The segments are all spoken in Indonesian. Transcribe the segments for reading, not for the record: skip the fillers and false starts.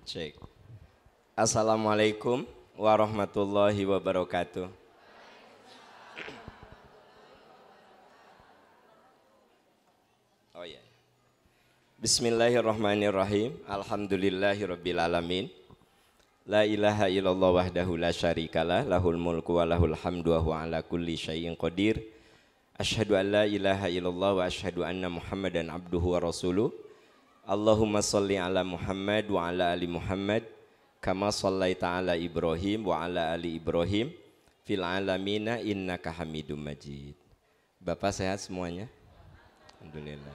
Cek. Assalamualaikum warahmatullahi wabarakatuh. Oh ya. Bismillahirrahmanirrahim. Alhamdulillahirabbil alamin. La ilaha illallah wahdahu la syarikalah, lahul mulku wa lahul hamdu wa huwa ala kulli syai'in qadir. Asyhadu an la ilaha illallah wa asyhadu anna Muhammadan abduhu wa rasuluh. Allahumma sholli ala Muhammad wa ala ali Muhammad kama shallaita ala Ibrahim wa ala ali Ibrahim fil alamina innaka Hamidum Majid. Bapak sehat semuanya? Alhamdulillah.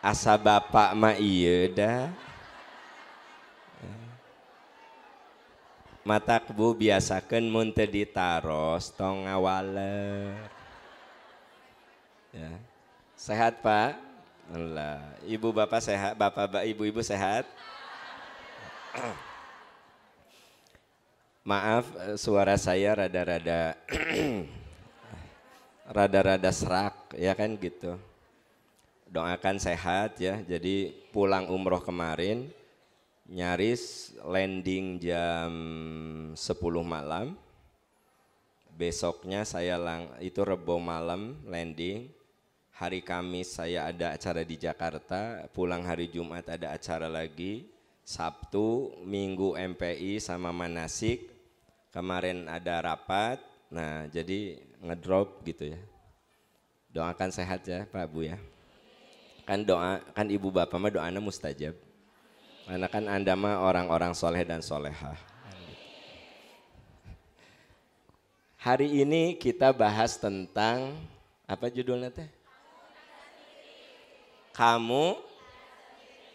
Asa bapak mah ieu dah. Matak bu biasakeun mun teu ditaros tong ngawaler. Ya. Sehat Pak? Allah. Ibu bapak sehat, bapak ibu-ibu sehat? Maaf suara saya rada-rada rada-rada serak ya kan gitu. Doakan sehat ya. Jadi pulang umroh kemarin nyaris landing jam 10 malam. Besoknya saya itu Rebo malam landing. Hari Kamis saya ada acara di Jakarta, pulang hari Jumat ada acara lagi, Sabtu, Minggu MPI sama manasik, kemarin ada rapat, nah jadi ngedrop gitu ya. Doakan sehat ya Pak Bu ya. Kan ibu bapak mah doanya mustajab. Karena kan Anda mah orang-orang soleh dan solehah. Hari ini kita bahas tentang, apa judulnya teh? Kamu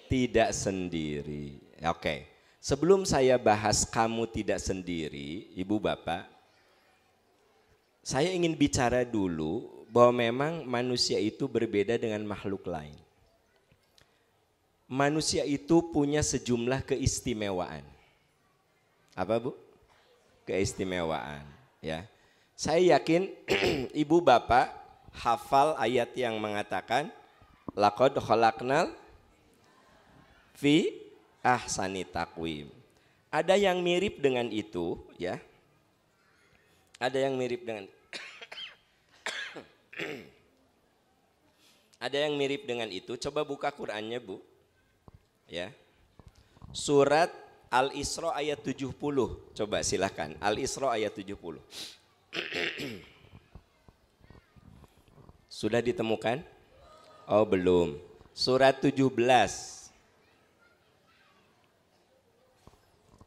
tidak sendiri. Oke. Sebelum saya bahas kamu tidak sendiri, Ibu Bapak, saya ingin bicara dulu bahwa memang manusia itu berbeda dengan makhluk lain. Manusia itu punya sejumlah keistimewaan. Apa Bu? Keistimewaan, ya. Saya yakin Ibu Bapak hafal ayat yang mengatakan laqad khalaqnal fi ahsani taqwim. Ada yang mirip dengan itu ya. Ada yang mirip dengan Ada yang mirip dengan itu. Coba buka Qur'annya Bu. Ya. Surat Al-Isra ayat 70. Coba silahkan. Al-Isra ayat 70. Sudah ditemukan? Oh belum. Surat 17.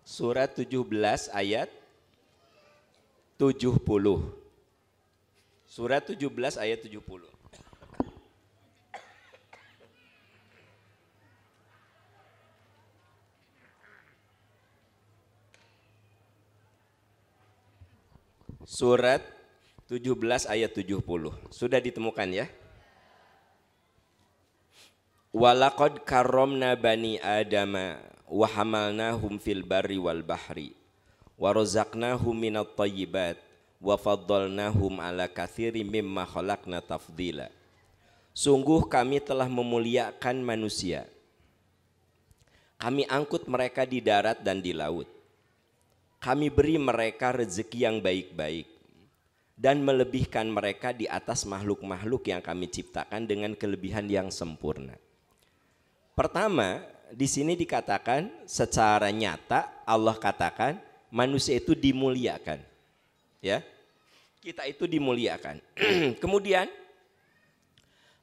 Surat 17 ayat 70. Surat 17 ayat 70. Surat 17 ayat 70. Sudah ditemukan ya? Walaqad karramna bani adama wa hamalnahum fil barri wal bahri wa razaqnahum minat thayyibat wa faddalnahum ala katsirin mimma khalaqna tafdila. Sungguh kami telah memuliakan manusia. Kami angkut mereka di darat dan di laut. Kami beri mereka rezeki yang baik-baik dan melebihkan mereka di atas makhluk-makhluk yang kami ciptakan dengan kelebihan yang sempurna. Pertama, di sini dikatakan secara nyata Allah katakan manusia itu dimuliakan. Ya. Kita itu dimuliakan. Kemudian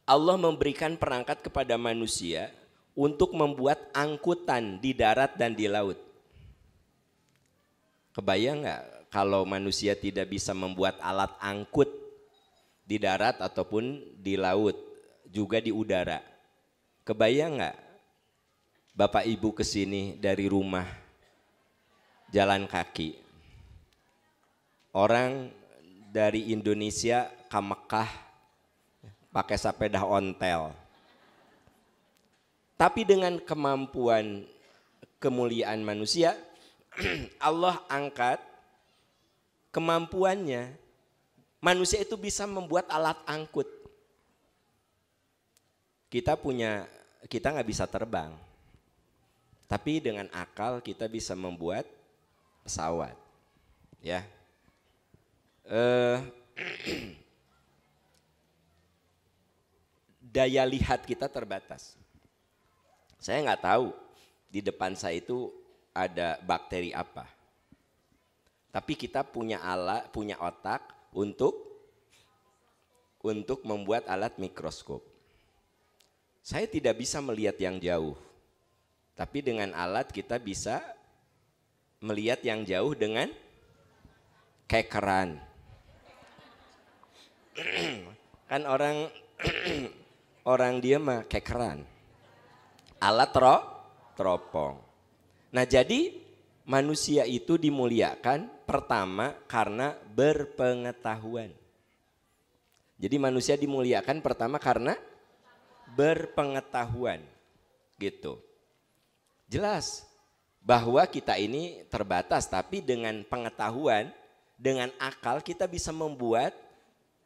Allah memberikan perangkat kepada manusia untuk membuat angkutan di darat dan di laut. Kebayang nggak kalau manusia tidak bisa membuat alat angkut di darat ataupun di laut, juga di udara? Kebayang nggak Bapak Ibu kesini dari rumah jalan kaki? Orang dari Indonesia ke Mekah pakai sepeda ontel. Tapi dengan kemampuan kemuliaan manusia, Allah angkat kemampuannya. Manusia itu bisa membuat alat angkut. Kita punya kita nggak bisa terbang. Tapi dengan akal kita bisa membuat pesawat. Ya. Daya lihat kita terbatas. Saya nggak tahu di depan saya itu ada bakteri apa. Tapi kita punya alat, punya otak untuk membuat alat mikroskop. Saya tidak bisa melihat yang jauh. Tapi dengan alat kita bisa melihat yang jauh dengan kekeran. Kan orang dia mah kekeran. Alat teropong. Nah jadi manusia itu dimuliakan pertama karena berpengetahuan. Jadi manusia dimuliakan pertama karena berpengetahuan. Gitu. Jelas bahwa kita ini terbatas, tapi dengan pengetahuan, dengan akal kita bisa membuat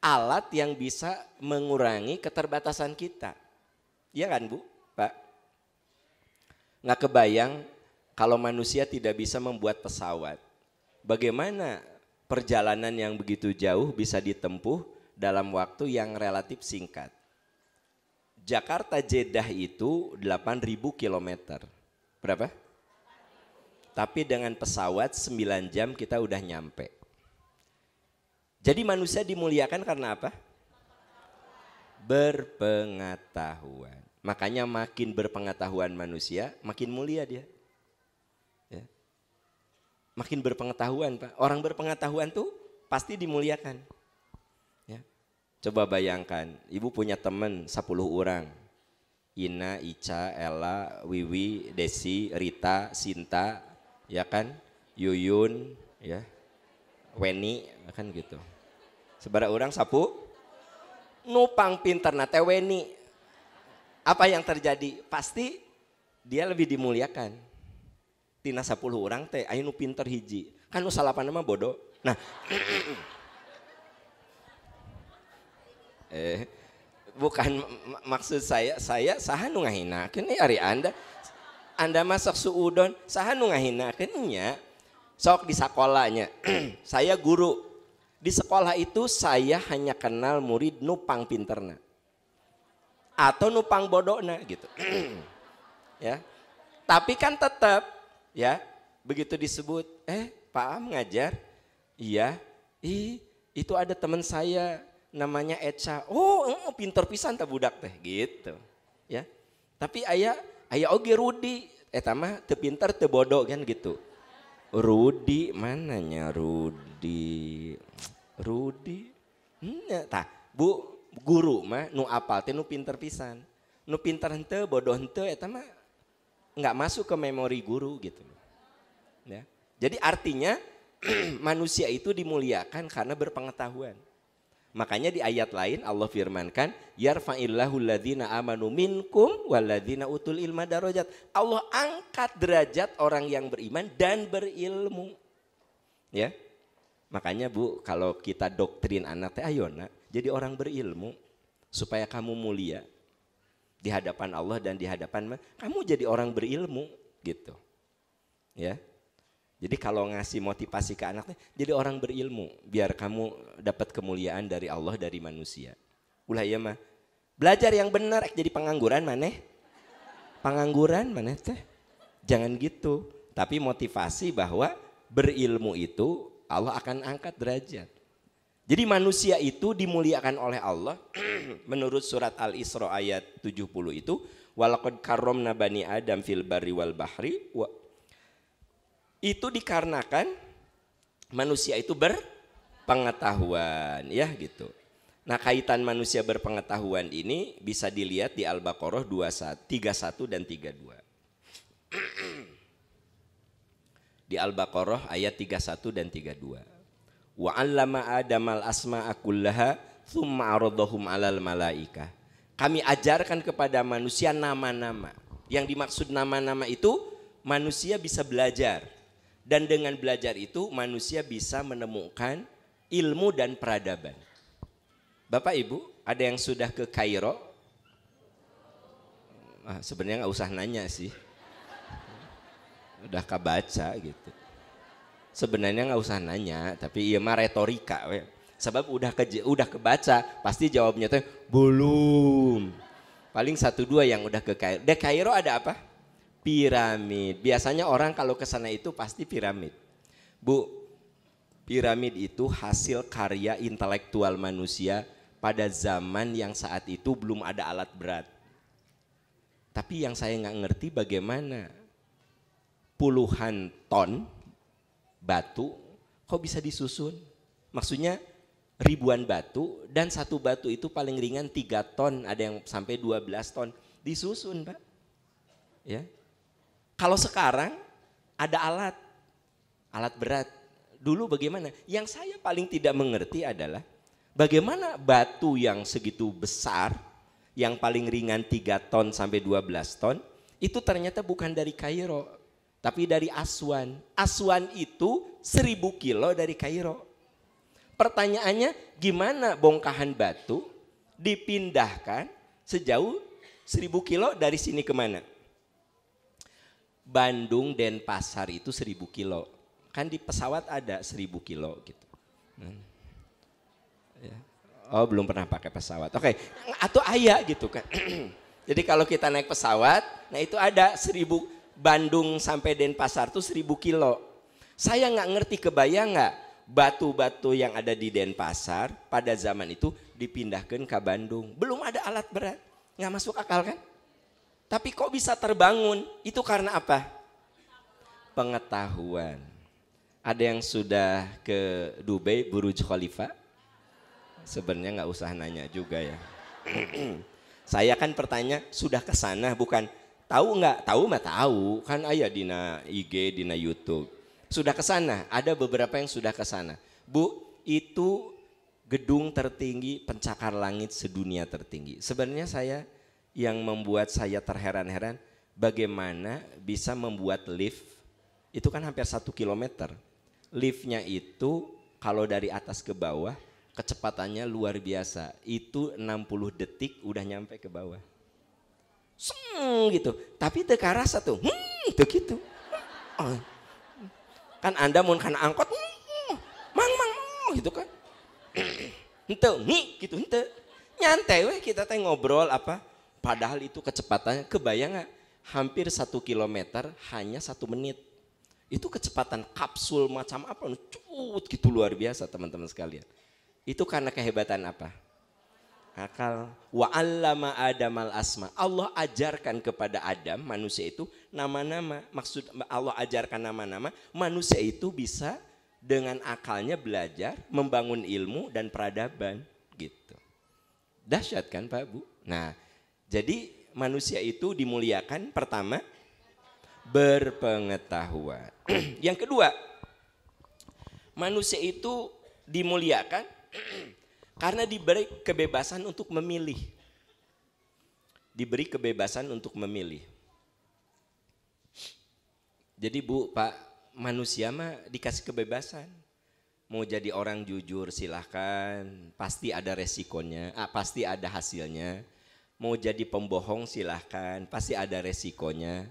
alat yang bisa mengurangi keterbatasan kita. Iya kan Bu, Pak? Nggak kebayang kalau manusia tidak bisa membuat pesawat. Bagaimana perjalanan yang begitu jauh bisa ditempuh dalam waktu yang relatif singkat. Jakarta Jeddah itu 8.000 kilometer. Berapa? Tapi dengan pesawat 9 jam kita udah nyampe. Jadi manusia dimuliakan karena apa? Berpengetahuan. Makanya makin berpengetahuan manusia, makin mulia dia. Ya. Makin berpengetahuan Pak. Orang berpengetahuan tuh pasti dimuliakan. Ya. Coba bayangkan, ibu punya teman 10 orang. Ina, Ica, Ella, Wiwi, Desi, Rita, Sinta, ya kan, Yuyun, ya, Weni, kan gitu. Sebarang orang sapu, nupang pinter nate Weni. Apa yang terjadi? Pasti dia lebih dimuliakan. Tina 10 orang teh, ayo nu pinter hiji. Kan nu salapan mah bodoh. Nah, bukan maksud saya saha nu ngahinakeun ari Anda masak suudon saha nu ngahinakeun nya sok di sekolahnya. Saya guru di sekolah itu, saya hanya kenal murid nupang pinterna atau nupang bodohna gitu. Ya, tapi kan tetap ya begitu disebut Pak Am ngajar, iya itu ada teman saya namanya Eca, pinter pisan teh budak teh gitu ya. Tapi aya oge Rudi, eta mah teu pinter teu bodoh kan gitu. Rudi mananya Rudi tah Bu guru mah nu apal teh nu pinter pisan, nu pinter henteu bodoh henteu eta mah nggak masuk ke memori guru gitu ya. Jadi artinya manusia itu dimuliakan karena berpengetahuan. Makanya di ayat lain Allah firmankan, yarfa'illahu alladzina amanu minkum walladzina utul ilma darajat. Allah angkat derajat orang yang beriman dan berilmu. Ya. Makanya Bu, kalau kita doktrin anak teh ayo nak jadi orang berilmu supaya kamu mulia di hadapan Allah dan di hadapan kamu jadi orang berilmu gitu. Ya. Jadi kalau ngasih motivasi ke anaknya, jadi orang berilmu, biar kamu dapat kemuliaan dari Allah, dari manusia. Ulah ya mah, belajar yang benar, jadi pengangguran maneh, teh, jangan gitu. Tapi motivasi bahwa berilmu itu Allah akan angkat derajat. Jadi manusia itu dimuliakan oleh Allah, menurut surat Al-Isra ayat 70 itu, walaqad karramna bani Adam fil barri wal bahri. Itu dikarenakan manusia itu berpengetahuan ya gitu. Nah kaitan manusia berpengetahuan ini bisa dilihat di Al-Baqarah 31 dan 32. Di Al-Baqarah ayat 31 dan 32. Wa 'allama Adamal asma'a kullaha tsumma 'aradahum 'alal malaikah. Kami ajarkan kepada manusia nama-nama. Yang dimaksud nama-nama itu manusia bisa belajar. Dan dengan belajar itu manusia bisa menemukan ilmu dan peradaban. Bapak Ibu, ada yang sudah ke Kairo? Sebenarnya nggak usah nanya sih, udah kebaca gitu. Sebenarnya nggak usah nanya, tapi iya mah retorika we. Sebab udah kebaca, pasti jawabnya tuh belum. Paling satu dua yang udah ke Kairo. Di Kairo ada apa? Piramid. Biasanya orang kalau ke sana itu pasti piramid. Bu, piramid itu hasil karya intelektual manusia pada zaman yang saat itu belum ada alat berat. Tapi yang saya nggak ngerti bagaimana puluhan ton batu kok bisa disusun. Maksudnya ribuan batu dan satu batu itu paling ringan 3 ton, ada yang sampai 12 ton disusun, Pak. Ya. Kalau sekarang ada alat berat. Dulu bagaimana? Yang saya paling tidak mengerti adalah bagaimana batu yang segitu besar, yang paling ringan 3 ton sampai 12 ton, itu ternyata bukan dari Kairo, tapi dari Aswan. Aswan itu 1000 kilo dari Kairo. Pertanyaannya, gimana bongkahan batu dipindahkan sejauh 1000 kilo dari sini kemana? Bandung Denpasar itu 1000 kilo. Kan di pesawat ada 1000 kilo gitu. Oh, belum pernah pakai pesawat. Oke, atau ayah gitu kan. Jadi kalau kita naik pesawat, nah itu ada 1000, Bandung sampai Denpasar tuh 1000 kilo. Saya nggak ngerti, kebayang nggak batu-batu yang ada di Denpasar pada zaman itu dipindahkan ke Bandung. Belum ada alat berat, nggak masuk akal kan? Tapi kok bisa terbangun? Itu karena apa? Pengetahuan. Ada yang sudah ke Dubai, Burj Khalifa? Sebenarnya nggak usah nanya juga ya. Saya kan pertanyaan sudah ke sana, bukan tahu nggak? Tahu mah tahu, kan ayah dina IG, dina YouTube. Sudah ke sana, ada beberapa yang sudah ke sana. Bu, itu gedung tertinggi pencakar langit sedunia tertinggi. Sebenarnya yang membuat saya terheran-heran, bagaimana bisa membuat lift, itu kan hampir 1 kilometer. Liftnya itu kalau dari atas ke bawah, kecepatannya luar biasa. Itu 60 detik udah nyampe ke bawah. Gitu, tapi teka rasa tuh, gitu. Kan Anda mau kan angkot, mang gitu kan. Ente gitu ente. Nyantai weh kita teh ngobrol apa. Padahal itu kecepatannya, kebayang gak? Hampir 1 kilometer hanya 1 menit. Itu kecepatan kapsul macam apa, cut gitu, luar biasa teman-teman sekalian. Itu karena kehebatan apa? Akal. Wa 'allama Adamal asma. Allah ajarkan kepada Adam, manusia itu, nama-nama. Maksud Allah ajarkan nama-nama, manusia itu bisa dengan akalnya belajar, membangun ilmu dan peradaban gitu. Dahsyat kan Pak Bu? Nah, jadi manusia itu dimuliakan pertama berpengetahuan. Yang kedua, manusia itu dimuliakan karena diberi kebebasan untuk memilih. Diberi kebebasan untuk memilih. Jadi Bu, Pak, manusia mah dikasih kebebasan. Mau jadi orang jujur silahkan, pasti ada resikonya, pasti ada hasilnya. Mau jadi pembohong silahkan, pasti ada resikonya.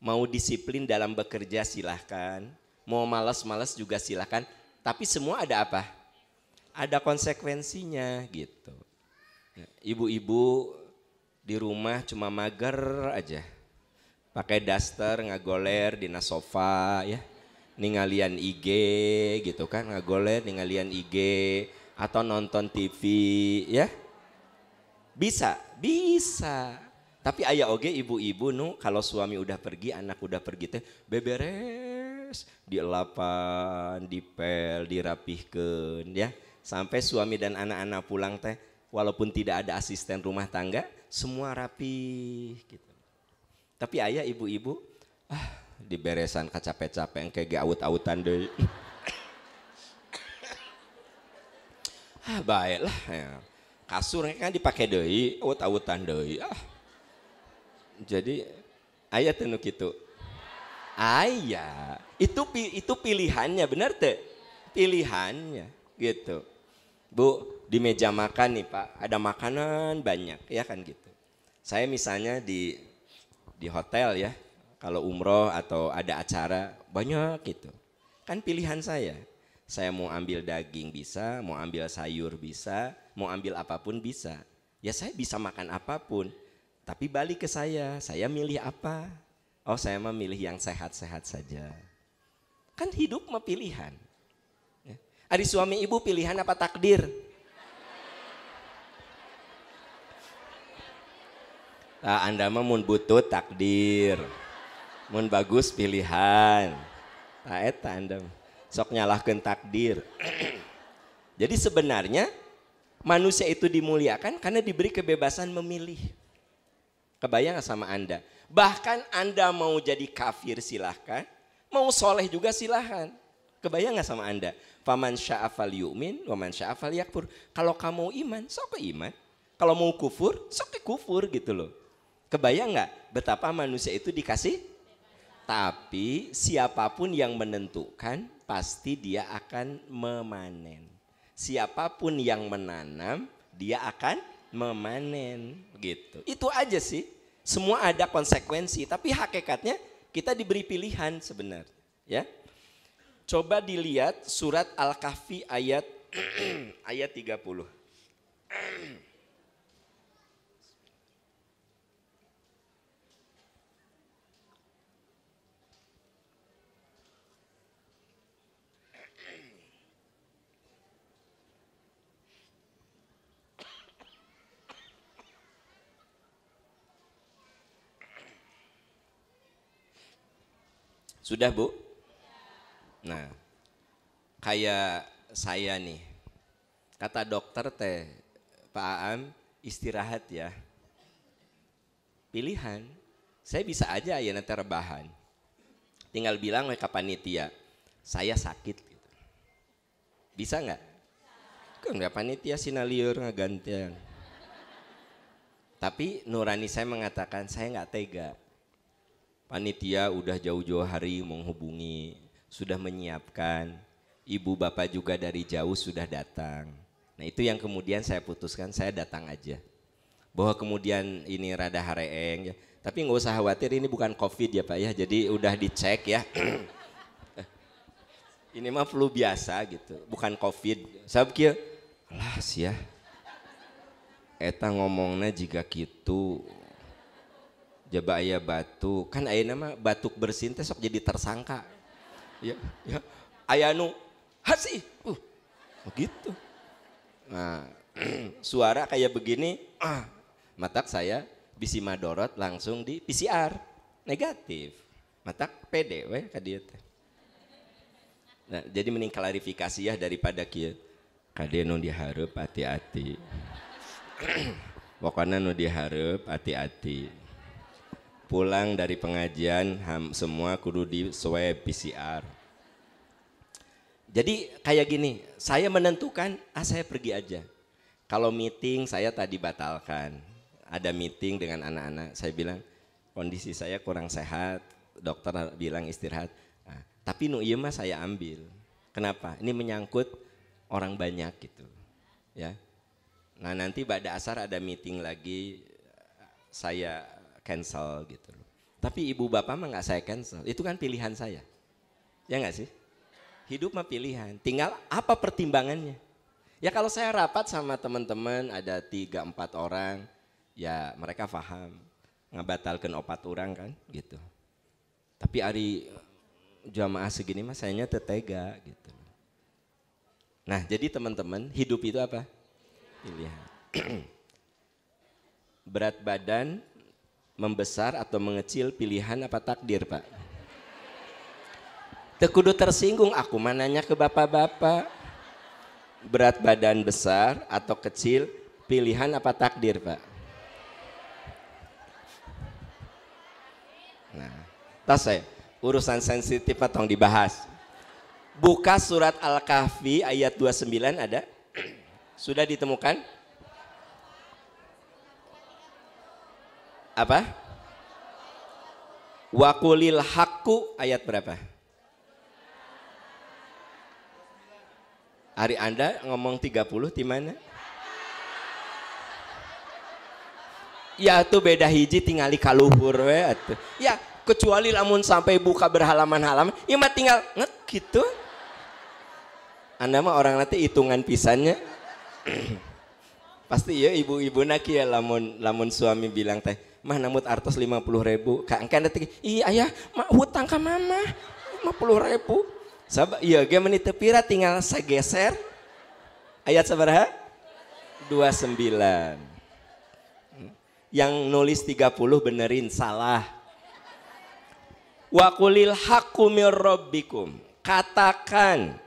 Mau disiplin dalam bekerja silahkan, mau malas-malas juga silahkan. Tapi semua ada apa? Ada konsekuensinya gitu. Ibu-ibu di rumah cuma mager aja, pakai daster ngagoler di sofa ya, ningalian IG gitu kan, ngagoler ningalian IG atau nonton TV ya, bisa. Tapi aya oge ibu-ibu nu kalau suami udah pergi, anak udah pergi teh beberes, dielapan, dipel, dirapihkeun ya. Sampai suami dan anak-anak pulang teh walaupun tidak ada asisten rumah tangga, semua rapi gitu. Tapi ayah ibu-ibu diberesan kacapek-capek kayak gaut-autan deui. Baiklah ya. Kasur kan dipakai deui, aut-autan deui. Jadi ayah teu nu kitu. Ayah, itu pilihannya, benar teh? Pilihannya gitu. Bu, di meja makan nih Pak, ada makanan banyak ya kan gitu. Saya misalnya di hotel ya, kalau umroh atau ada acara banyak gitu. Kan pilihan saya. Saya mau ambil daging bisa, mau ambil sayur bisa, mau ambil apapun bisa. Ya saya bisa makan apapun. Tapi balik ke saya milih apa? Oh saya mah milih yang sehat-sehat saja. Kan hidup mah pilihan. Ya. Ari suami ibu pilihan apa takdir? Nah, Anda mah mun butut takdir. Mun bagus pilihan. Nah eta Anda sok nyalahkeun takdir. Jadi sebenarnya manusia itu dimuliakan karena diberi kebebasan memilih. Kebayang gak sama Anda? Bahkan Anda mau jadi kafir silahkan, mau soleh juga silahkan. Kebayang gak sama Anda? Faman sya'a falyu'min, waman sya'a falyakfur. Kalau kamu iman, sok ke iman. Kalau mau kufur, sok ke kufur gitu loh. Kebayang gak betapa manusia itu dikasih? Tapi siapapun yang menentukan, pasti dia akan memanen. Siapapun yang menanam, dia akan memanen gitu. Itu aja sih. Semua ada konsekuensi, tapi hakikatnya kita diberi pilihan sebenarnya, ya. Coba dilihat surat Al-Kahfi ayat ayat 30. Sudah Bu? Nah, kayak saya nih, kata dokter teh, Pak Aam istirahat ya. Pilihan, saya bisa aja ya nanti rebahan. Tinggal bilang ke panitia, saya sakit. Gitu. Bisa nggak? Kan nggak panitia sinaliur ngagantian. Tapi nurani saya mengatakan saya nggak tega. Panitia udah jauh-jauh hari menghubungi, sudah menyiapkan, ibu bapak juga dari jauh sudah datang. Nah itu yang kemudian saya putuskan saya datang aja. Bahwa kemudian ini rada hareeng ya, tapi nggak usah khawatir ini bukan COVID ya Pak ya, jadi udah dicek ya. Ini mah flu biasa gitu, bukan COVID. Saya pikir, alah sih ya, eta ngomongnya jika gitu. Jaba aya batu kan aya nama batuk bersin teh sok jadi tersangka ya ya aya nu hasi begitu. Nah suara kayak begini matak saya bisi madorot langsung di PCR negatif matak pede we ka dieu teh. Nah jadi mending klarifikasi ya daripada kieu kade nu dihareup hati-hati. Pokoknya nu dihareup hati-hati. Pulang dari pengajian semua kudu di swab PCR. Jadi kayak gini, saya menentukan saya pergi aja. Kalau meeting saya tadi batalkan. Ada meeting dengan anak-anak, saya bilang kondisi saya kurang sehat, dokter bilang istirahat. Nah, tapi nu ieu mah saya ambil. Kenapa? Ini menyangkut orang banyak gitu. Ya. Nah, nanti pada asar ada meeting lagi saya cancel gitu loh. Tapi ibu bapak mah nggak saya cancel, itu kan pilihan saya, ya nggak sih? Hidup mah pilihan, tinggal apa pertimbangannya. Ya kalau saya rapat sama teman-teman ada 3-4 orang, ya mereka paham, ngabatalkan 4 orang kan gitu. Tapi hari jamaah segini mah sayanya tetega gitu. Nah jadi teman-teman hidup itu apa? Pilihan. Berat badan membesar atau mengecil pilihan apa takdir Pak? Teu kudu tersinggung aku mah nanya ke bapak-bapak. Berat badan besar atau kecil pilihan apa takdir Pak? Nah, tas saya urusan sensitif tong dibahas. Buka surat Al-Kahfi ayat 29 ada? Sudah ditemukan? Apa? Waqulil haqqu ayat berapa? Hari Anda ngomong 30 di mana? Ya tuh beda hiji tingali kaluhur we atuh. Ya kecuali lamun sampai buka berhalaman-halaman, ya mah tinggal nget gitu. Anda mah orang nanti hitungan pisannya. Pasti ya ibu-ibu nak ya lamun suami bilang teh, mah namut artos 50.000. Kak engke nanti, iya ayah, mah hutang ka mama 50.000. Sabab iya ge menit pira tinggal sageser. Ayat sabaraha? 29. Yang nulis 30 benerin salah. Wa qulil haqqu mir rabbikum. Katakan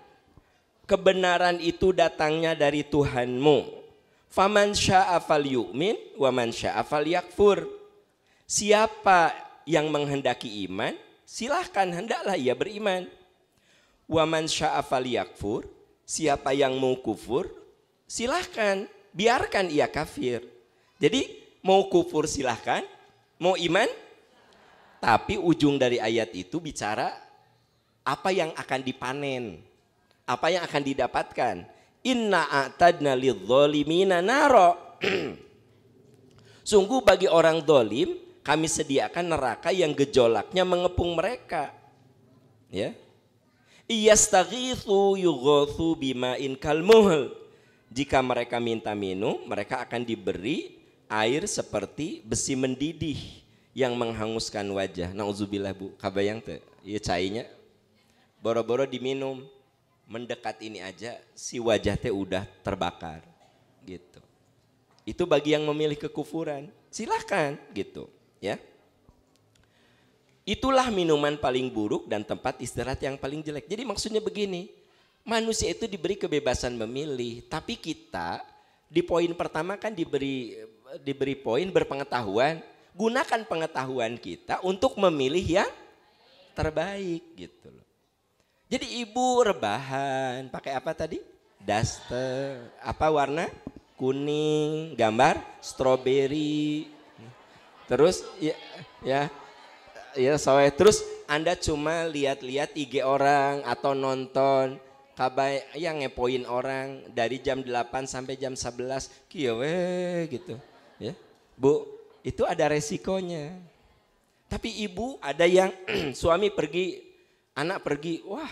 kebenaran itu datangnya dari Tuhanmu. Faman syaa'a falyu'min wa man syaa'a falyakfur. Siapa yang menghendaki iman, silahkan hendaklah ia beriman. Wa man syaa'a falyakfur. Siapa yang mau kufur, silahkan biarkan ia kafir. Jadi mau kufur silahkan, mau iman. Tapi ujung dari ayat itu bicara apa yang akan dipanen, apa yang akan didapatkan. Inna a'tadna lidzolimina naro. Sungguh bagi orang dolim kami sediakan neraka yang gejolaknya mengepung mereka. Ya. Iyastaghitsu yughotsu bima'in kalmuhl. Jika mereka minta minum, mereka akan diberi air seperti besi mendidih yang menghanguskan wajah. Nauzubillah bu, kabayang teh, ieu cainya boro-boro diminum, mendekat ini aja si wajah teh udah terbakar gitu. Itu bagi yang memilih kekufuran, silahkan gitu ya. Itulah minuman paling buruk dan tempat istirahat yang paling jelek. Jadi maksudnya begini, manusia itu diberi kebebasan memilih, tapi kita di poin pertama kan diberi poin berpengetahuan. Gunakan pengetahuan kita untuk memilih yang terbaik gitu loh. Jadi ibu rebahan pakai apa tadi? Daster. Apa warna? Kuning, gambar stroberi. Terus ya soalnya terus Anda cuma lihat-lihat IG orang atau nonton kabay yang ngepoin orang dari jam 8 sampai jam 11 kieu we gitu ya. Bu, itu ada resikonya. Tapi ibu ada yang suami pergi, anak pergi, wah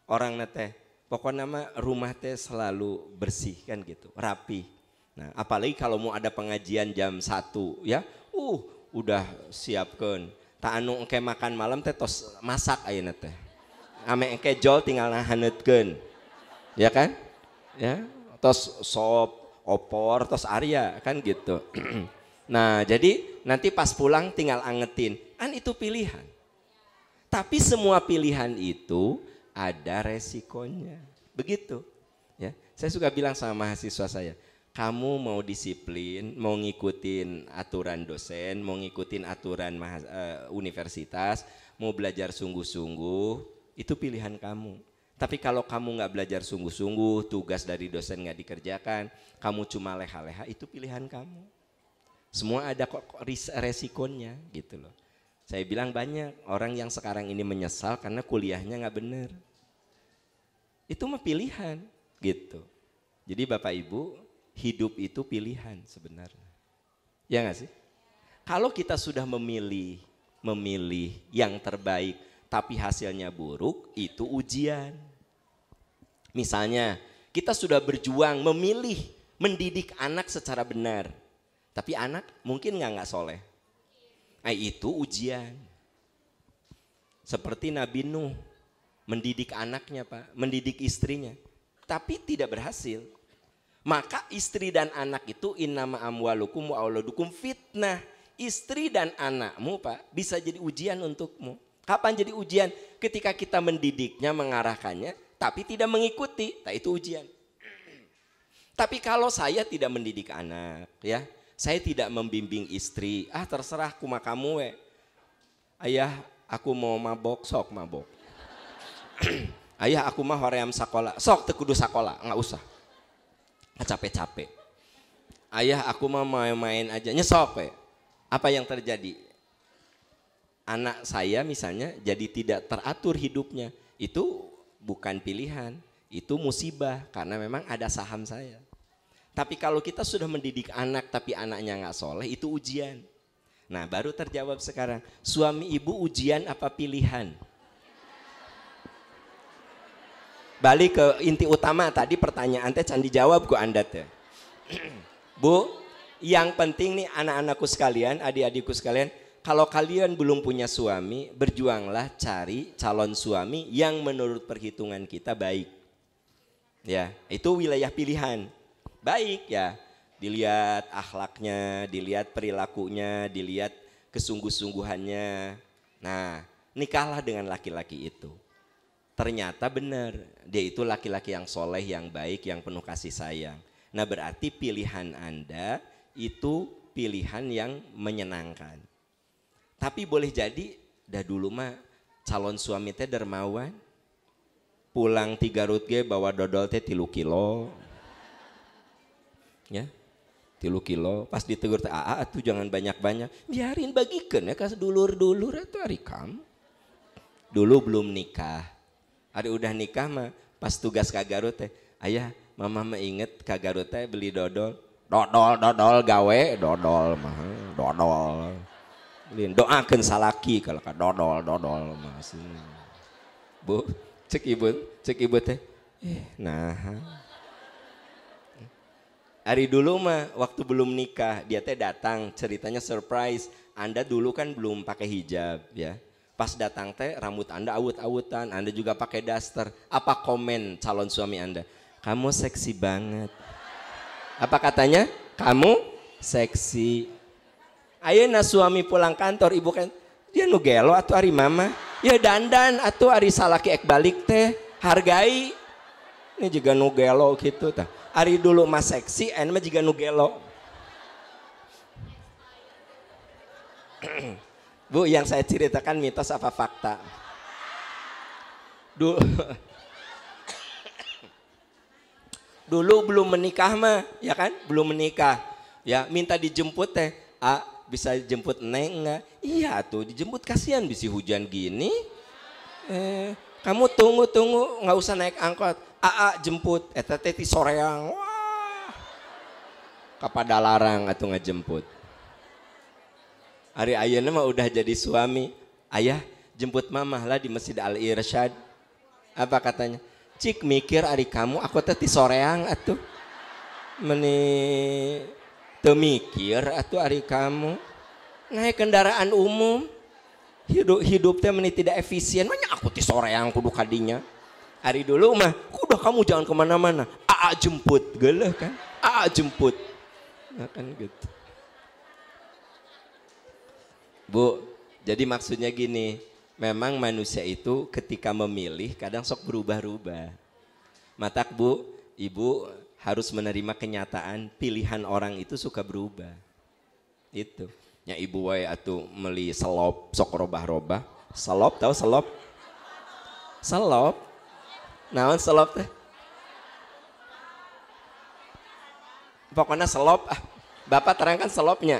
orang teh pokoknya mah rumah teh selalu bersih kan gitu, rapi. Nah, apalagi kalau mau ada pengajian jam 1 ya, udah siapkan. Tak anu engke makan malam teh tos masak ayeuna teh. Ame engke jol tinggal nahanetkeun. Ya kan? Ya, tos sop, opor, tos Arya kan gitu. Nah, jadi nanti pas pulang tinggal angetin. Kan itu pilihan. Tapi semua pilihan itu ada resikonya. Begitu. Ya, saya suka bilang sama mahasiswa saya, kamu mau disiplin, mau ngikutin aturan dosen, mau ngikutin aturan universitas, mau belajar sungguh-sungguh, itu pilihan kamu. Tapi kalau kamu nggak belajar sungguh-sungguh, tugas dari dosen nggak dikerjakan, kamu cuma leha-leha, itu pilihan kamu. Semua ada kok resikonya gitu loh. Saya bilang banyak orang yang sekarang ini menyesal karena kuliahnya nggak bener. Itu mah pilihan gitu. Jadi Bapak Ibu, hidup itu pilihan sebenarnya. Ya nggak sih? Kalau kita sudah memilih yang terbaik tapi hasilnya buruk, itu ujian. Misalnya kita sudah berjuang memilih mendidik anak secara benar, tapi anak mungkin nggak soleh. Nah, itu ujian. Seperti Nabi Nuh mendidik anaknya Pak, mendidik istrinya, tapi tidak berhasil. Maka istri dan anak itu innama amwalukum wa auladukum fitnah. Istri dan anakmu Pak bisa jadi ujian untukmu. Kapan jadi ujian? Ketika kita mendidiknya, mengarahkannya, tapi tidak mengikuti, nah itu ujian. Tapi kalau saya tidak mendidik anak, ya, saya tidak membimbing istri, terserah kuma kamu we. Ayah, aku mau mabok, sok mabok. Ayah, aku mah hoream sakola, sok teu kudu sakola, nggak usah. Capek-capek. Ayah, aku mah main-main aja, nyesok we. Apa yang terjadi? Anak saya misalnya jadi tidak teratur hidupnya, itu bukan pilihan, itu musibah karena memang ada saham saya. Tapi kalau kita sudah mendidik anak tapi anaknya nggak soleh, itu ujian. Nah baru terjawab sekarang, suami ibu ujian apa pilihan? Balik ke inti utama tadi pertanyaan teh can dijawab ku Anda teh. Bu, yang penting nih anak-anakku sekalian, adik-adikku sekalian, kalau kalian belum punya suami, berjuanglah cari calon suami yang menurut perhitungan kita baik. Ya, itu wilayah pilihan. Baik ya, dilihat akhlaknya, dilihat perilakunya, dilihat kesungguh-sungguhannya. Nah, nikahlah dengan laki-laki itu. Ternyata benar, dia itu laki-laki yang soleh, yang baik, yang penuh kasih sayang. Nah berarti pilihan Anda itu pilihan yang menyenangkan. Tapi boleh jadi, dah dulu mah calon suami teh dermawan. Pulang 3 rutge bawa dodol teh 3 kilo. Ya, 3 kilo. Pas ditegur teh, tuh jangan banyak-banyak. Biarin bagikan ya kas dulur-dulur itu hari kamu. Dulu belum nikah. Hari udah nikah mah pas tugas ka Garut teh, ayah mama mah inget ka Garut teh beli dodol gawe dodol mah dodol. Doakeun salaki kalau ka dodol mah. Bu, cek ibu teh. Nah. Hari dulu mah waktu belum nikah dia teh datang ceritanya surprise. Anda dulu kan belum pakai hijab ya. Pas datang teh rambut Anda awut-awutan, Anda juga pakai daster. Apa komen calon suami Anda? Kamu seksi banget. Apa katanya? Kamu seksi. Ayeuna suami pulang kantor, ibu kan dia nu gelo atuh ari mama. Ya dandan atuh ari salaki ek balik teh, hargai. Ini juga nu gelo gitu tah. Ari dulu mah seksi, anu mah juga nu gelo. Bu, yang saya ceritakan mitos apa fakta? Dulu belum menikah mah, ya kan? Belum menikah. Ya, minta dijemput teh. Bisa jemput Neng enggak? Iya tuh, dijemput kasihan bisi hujan gini. Kamu tunggu, nggak usah naik angkot. Jemput, eta teh ti soreang. Wah. Kapada larang atuh ngajemput. Hari ayeuna mah udah jadi suami, ayah jemput mamah lah di Masjid Al-Irsyad. Apa katanya? Cik mikir ari kamu aku teh ti soreang atuh. Meni teu mikir atuh ari kamu. Naik kendaraan umum. Hidup teh meni tidak efisien. Manya aku ti soreang kudu kadinya. Hari dulu mah kudu kamu jangan kemana-mana. Jemput geuleuh kan. Jemput. Nah kan gitu. Bu, jadi maksudnya gini, memang manusia itu ketika memilih kadang sok berubah-ubah. Matak bu, ibu harus menerima kenyataan pilihan orang itu suka berubah. Itu. Ya ibu wae atuh meli selop sok robah-robah. Selop tahu selop? Selop. Naon selop teh? Pokoknya selop. Bapak terangkan selopnya.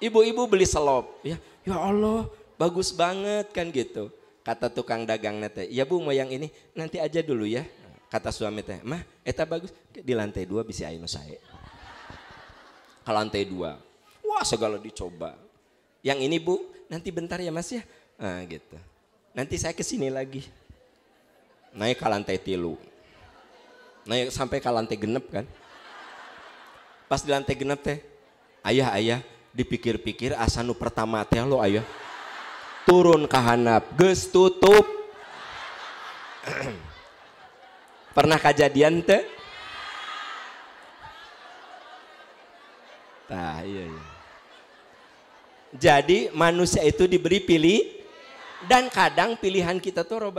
Ibu-ibu beli selop, ya Allah bagus banget kan gitu. Kata tukang dagang teh, ya bu mau yang ini nanti aja dulu ya. Kata suami teh, mah eta bagus di lantai 2 bisa anu sae. Ke lantai 2, wah segala dicoba. Yang ini bu nanti bentar ya mas ya, gitu. Nanti saya kesini lagi. Naik ke lantai 3, naik sampai ke lantai 6 kan. Pas di lantai 6 teh, ayah. Dipikir-pikir asa nu pertama teh lo aya turun ka handap geus tutup. Pernah kejadian teh? Tah iya. Jadi manusia itu diberi pilih dan kadang pilihan kita tuh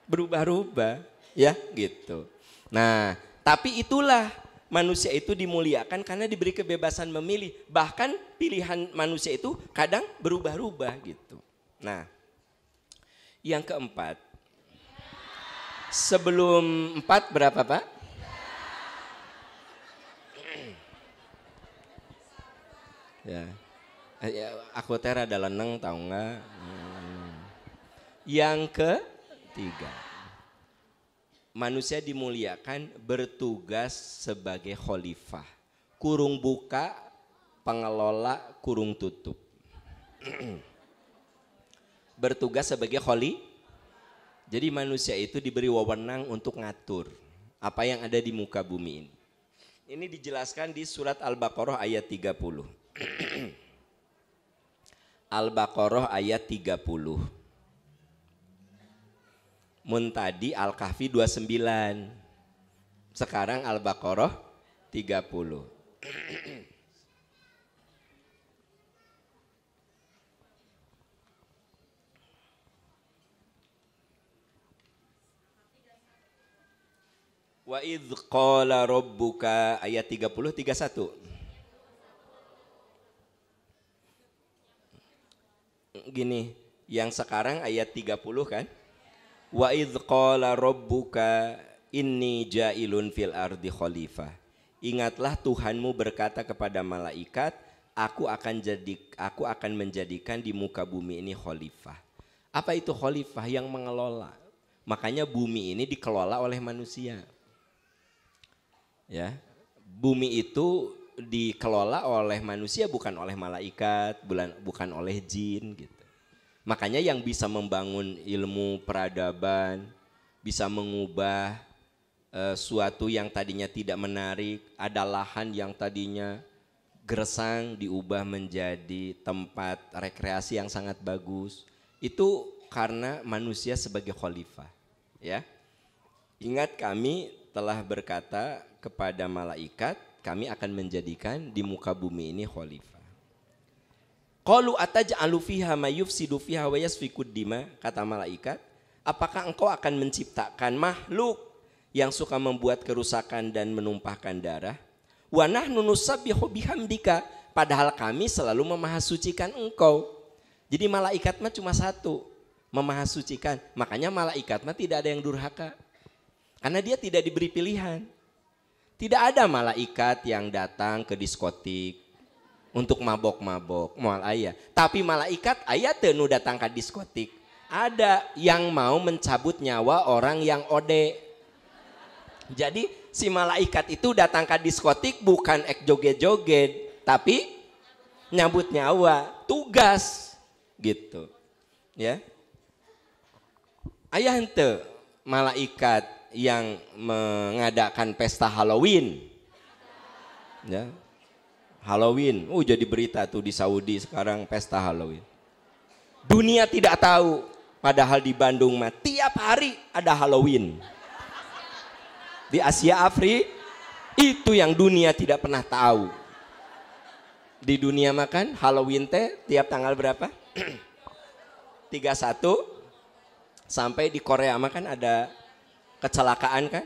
berubah-ubah ya gitu. Nah, tapi itulah manusia itu dimuliakan karena diberi kebebasan memilih. Bahkan pilihan manusia itu kadang berubah-ubah gitu. Nah, yang keempat. Sebelum 4 berapa Pak? Ya, aku teh rada leneng tahu nggak? Yang ketiga. manusia dimuliakan bertugas sebagai khalifah. Kurung buka, pengelola, kurung tutup. Bertugas sebagai khalifah. Jadi manusia itu diberi wewenang untuk ngatur apa yang ada di muka bumi ini. Ini dijelaskan di surat Al-Baqarah ayat 30. Al-Baqarah ayat 30. Muntadi Al-Kahfi 29. Sekarang Al-Baqarah 30. Wa idz qala rabbuka ayat 30 31. Gini, yang sekarang ayat 30 kan? Wa idz qala rabbuka inni ja'ilun fil ardi khalifah. Ingatlah Tuhanmu berkata kepada malaikat, aku akan menjadikan di muka bumi ini khalifah. Apa itu khalifah? Yang mengelola. Makanya bumi ini dikelola oleh manusia. Ya, bumi itu dikelola oleh manusia, bukan oleh malaikat, bukan oleh jin gitu. Makanya yang bisa membangun ilmu peradaban, bisa mengubah suatu yang tadinya tidak menarik, ada lahan yang tadinya gersang diubah menjadi tempat rekreasi yang sangat bagus. Itu karena manusia sebagai khalifah, ya. Ingat kami telah berkata kepada malaikat, kami akan menjadikan di muka bumi ini khalifah. Qalu ataj'alu fiha may yufsidu fiha wa yasfikud dima, kata malaikat, apakah engkau akan menciptakan makhluk yang suka membuat kerusakan dan menumpahkan darah? Wa nahnu nusabbihu bihamdika, padahal kami selalu memahasucikan engkau. Jadi malaikat mah cuma satu, memahasucikan. Makanya malaikat mah tidak ada yang durhaka. Karena dia tidak diberi pilihan. Tidak ada malaikat yang datang ke diskotik untuk mabok-mabok, moal aya. Tapi malaikat aya teu nu datang ke diskotik. Ada yang mau mencabut nyawa orang yang ode. Jadi si malaikat itu datang ke diskotik bukan ek joget-joget, tapi nyabut nyawa, tugas gitu. Ya. Aya henteu malaikat yang mengadakan pesta Halloween. Ya. Halloween, jadi berita tuh di Saudi sekarang pesta Halloween. Dunia tidak tahu, padahal di Bandung mah tiap hari ada Halloween. Di Asia Afrika itu yang dunia tidak pernah tahu. Di dunia mah kan Halloween teh tiap tanggal berapa? 31 sampai di Korea mah kan ada kecelakaan kan?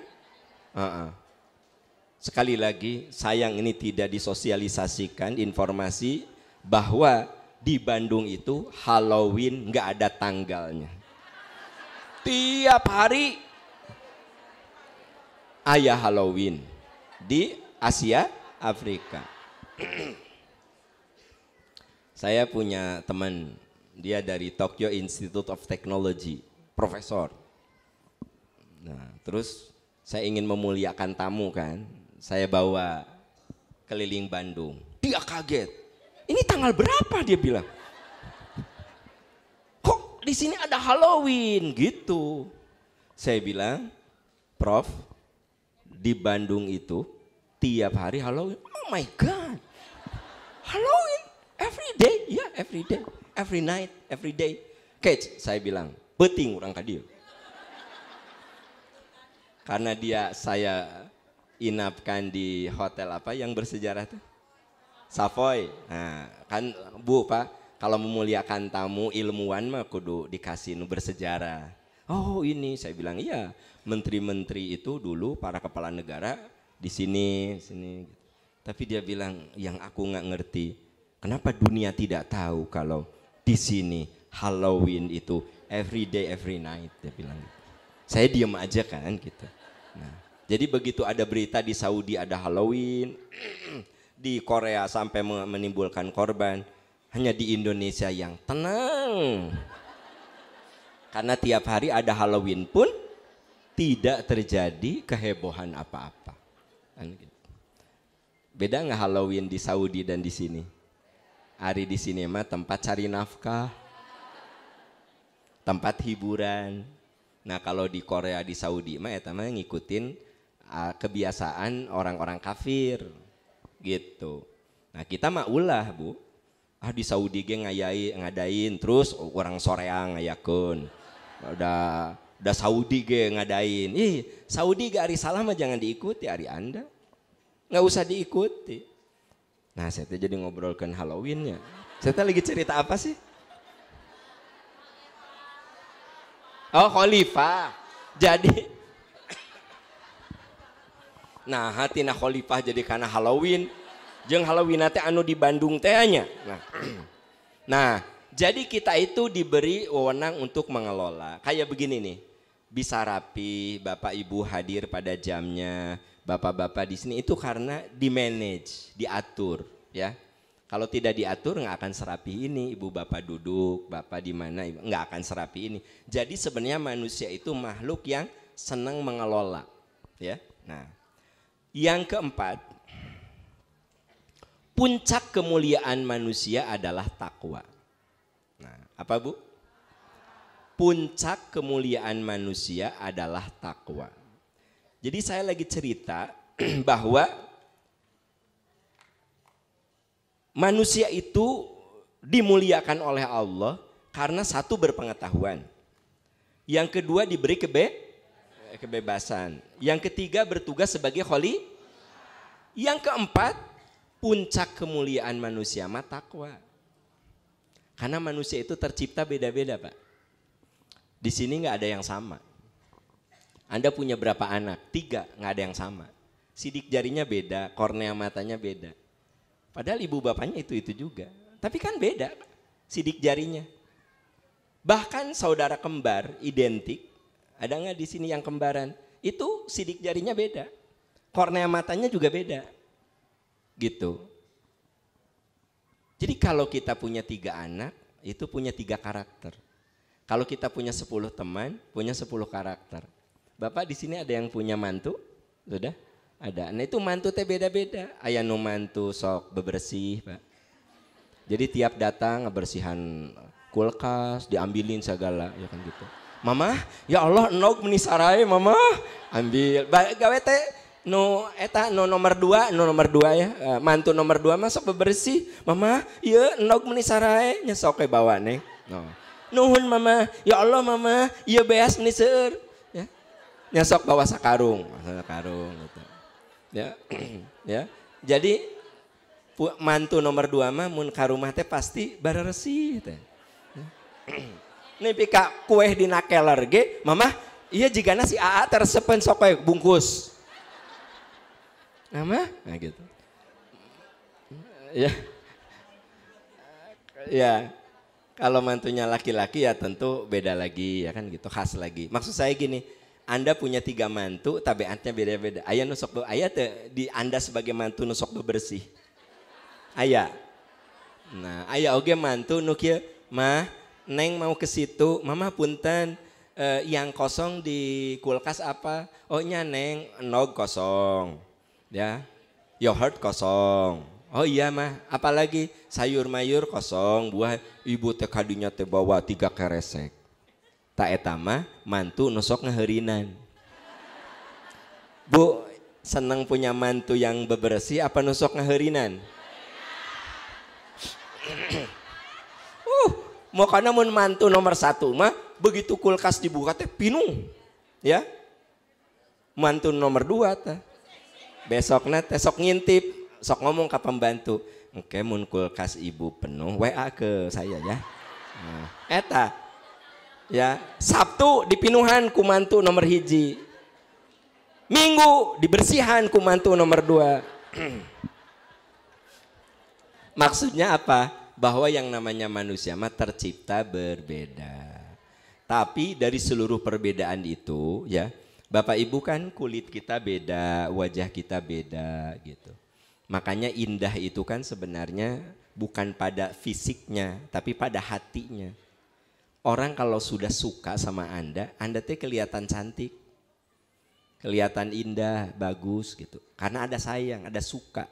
Sekali lagi sayang ini tidak disosialisasikan informasi bahwa di Bandung itu Halloween nggak ada tanggalnya. Tiap hari ayah Halloween di Asia Afrika. Saya punya teman, dia dari Tokyo Institute of Technology, profesor. Nah, terus saya ingin memuliakan tamu kan, saya bawa keliling Bandung. Dia kaget. Ini tanggal berapa dia bilang? Kok di sini ada Halloween gitu? Saya bilang, Prof, di Bandung itu tiap hari Halloween. Oh my God, Halloween every day, ya yeah, every day, every night, every day. Catch, saya bilang, penting orang kadir. Karena saya inapkan di hotel apa yang bersejarah tuh? Savoy. Nah, kan Bu Pak, kalau memuliakan tamu ilmuwan mah kudu dikasih bersejarah. Oh ini, saya bilang iya. Menteri-menteri itu dulu para kepala negara di sini. Tapi dia bilang yang aku nggak ngerti, kenapa dunia tidak tahu kalau di sini Halloween itu every day, every night, dia bilang. Saya diam aja kan gitu. Nah, jadi begitu ada berita di Saudi ada Halloween, di Korea sampai menimbulkan korban, hanya di Indonesia yang tenang. Karena tiap hari ada Halloween pun tidak terjadi kehebohan apa-apa. Kan gitu. Beda nggak Halloween di Saudi dan di sini? Hari di sini mah tempat cari nafkah, tempat hiburan. Nah kalau di Korea di Saudi mah eta mah ngikutin kebiasaan orang-orang kafir gitu. Nah kita mah ulah Bu. Di Saudi ge ngadain terus orang soreang ngayakeun. Udah Saudi ge ngadain. Saudi ge ari salah mah jangan diikuti ari Anda. Nggak usah diikuti. Nah saya jadi ngobrolkan Halloweennya. Saya lagi cerita apa sih? Oh khalifah. Jadi nah hatina khalifah jadi karena Halloween. Jeung Halloween teh anu di Bandung teh nya. Nah, jadi kita itu diberi wewenang untuk mengelola. Kayak begini nih. Bisa rapi, Bapak Ibu hadir pada jamnya, Bapak-bapak di sini itu karena di manage, diatur, ya. Kalau tidak diatur nggak akan serapi ini, Ibu Bapak duduk, Bapak di mana, nggak akan serapi ini. Jadi sebenarnya manusia itu makhluk yang senang mengelola, ya. Nah, yang keempat, puncak kemuliaan manusia adalah takwa. Nah, apa Bu? Puncak kemuliaan manusia adalah takwa. Jadi saya lagi cerita bahwa manusia itu dimuliakan oleh Allah karena satu berpengetahuan. Yang kedua diberi kebebasan. Yang ketiga bertugas sebagai khali. Yang keempat puncak kemuliaan manusia mah takwa. Karena manusia itu tercipta beda-beda Pak. Di sini nggak ada yang sama. Anda punya berapa anak? 3, nggak ada yang sama. Sidik jarinya beda, kornea matanya beda. Padahal ibu bapaknya itu juga. Tapi kan beda sidik jarinya. Bahkan saudara kembar identik. Ada nggak di sini yang kembaran? Itu sidik jarinya beda. Kornea matanya juga beda. Gitu. Jadi kalau kita punya 3 anak, itu punya 3 karakter. Kalau kita punya 10 teman, punya 10 karakter. Bapak di sini ada yang punya mantu? Sudah? Ada. Nah itu mantu teh beda-beda. Aya nu mantu sok bebersih, Pak. Jadi tiap datang ngebersihan kulkas, diambilin segala, ya kan gitu. Mama, ya Allah, enog meni sarai, Mama. Ambil. Gawe teh nu eta nu nomor 2 ya. Mantu nomor 2 mah sok bebersih. Mama, ieu enog meni sarai, nya sok we bawa neng. No. Nuhun Mama, ya Allah Mama, ieu beas meni seueur. Ya. Nya sok bawa sakarung gitu. Ya. Ya. Jadi mantu nomor 2 mah mun ka rumah teh pasti bareresih teh. Nih pika kue dina keler ge, Mama, iya jigana si AA teresepen sok we bungkus. Mama, nah gitu. Ya. Ya. Kalau mantunya laki-laki ya tentu beda lagi ya kan gitu, khas lagi. Maksud saya gini, Anda punya 3 mantu, tabiatnya beda-beda. Aya nusok aya teh di Anda sebagai mantu nusok bersih. Aya. Nah, aya oge mantu nu kieu, Mah, Neng mau ke situ, Mama punten, yang kosong di kulkas apa? Oh nya Neng, enog kosong. Ya. Yogurt kosong. Oh iya Mah, apalagi sayur mayur kosong, buah ibu teh kadinya teh bawa 3 keresek. Tak eta mah mantu nusok ngeheurinan. Bu, seneng punya mantu yang bebersih apa nusok ngeheurinan? Mau kana mun mantu nomor 1 mah begitu kulkas dibuka teh pinung. Ya. Mantu nomor 2 teh. Besokna teh sok ngintip, sok ngomong ke pembantu. Engke mun kulkas ibu penuh WA ke saya ya. Nah, eta. Ya, Sabtu dipinuhan ku mantu nomor 1. Minggu dibersihan ku mantu nomor 2. Maksudnya apa? Bahwa yang namanya manusia mah tercipta berbeda. Tapi dari seluruh perbedaan itu ya, Bapak Ibu kan kulit kita beda, wajah kita beda gitu. Makanya indah itu kan sebenarnya bukan pada fisiknya, tapi pada hatinya. Orang kalau sudah suka sama Anda teh kelihatan cantik. kelihatan indah, bagus gitu. Karena ada sayang, ada suka.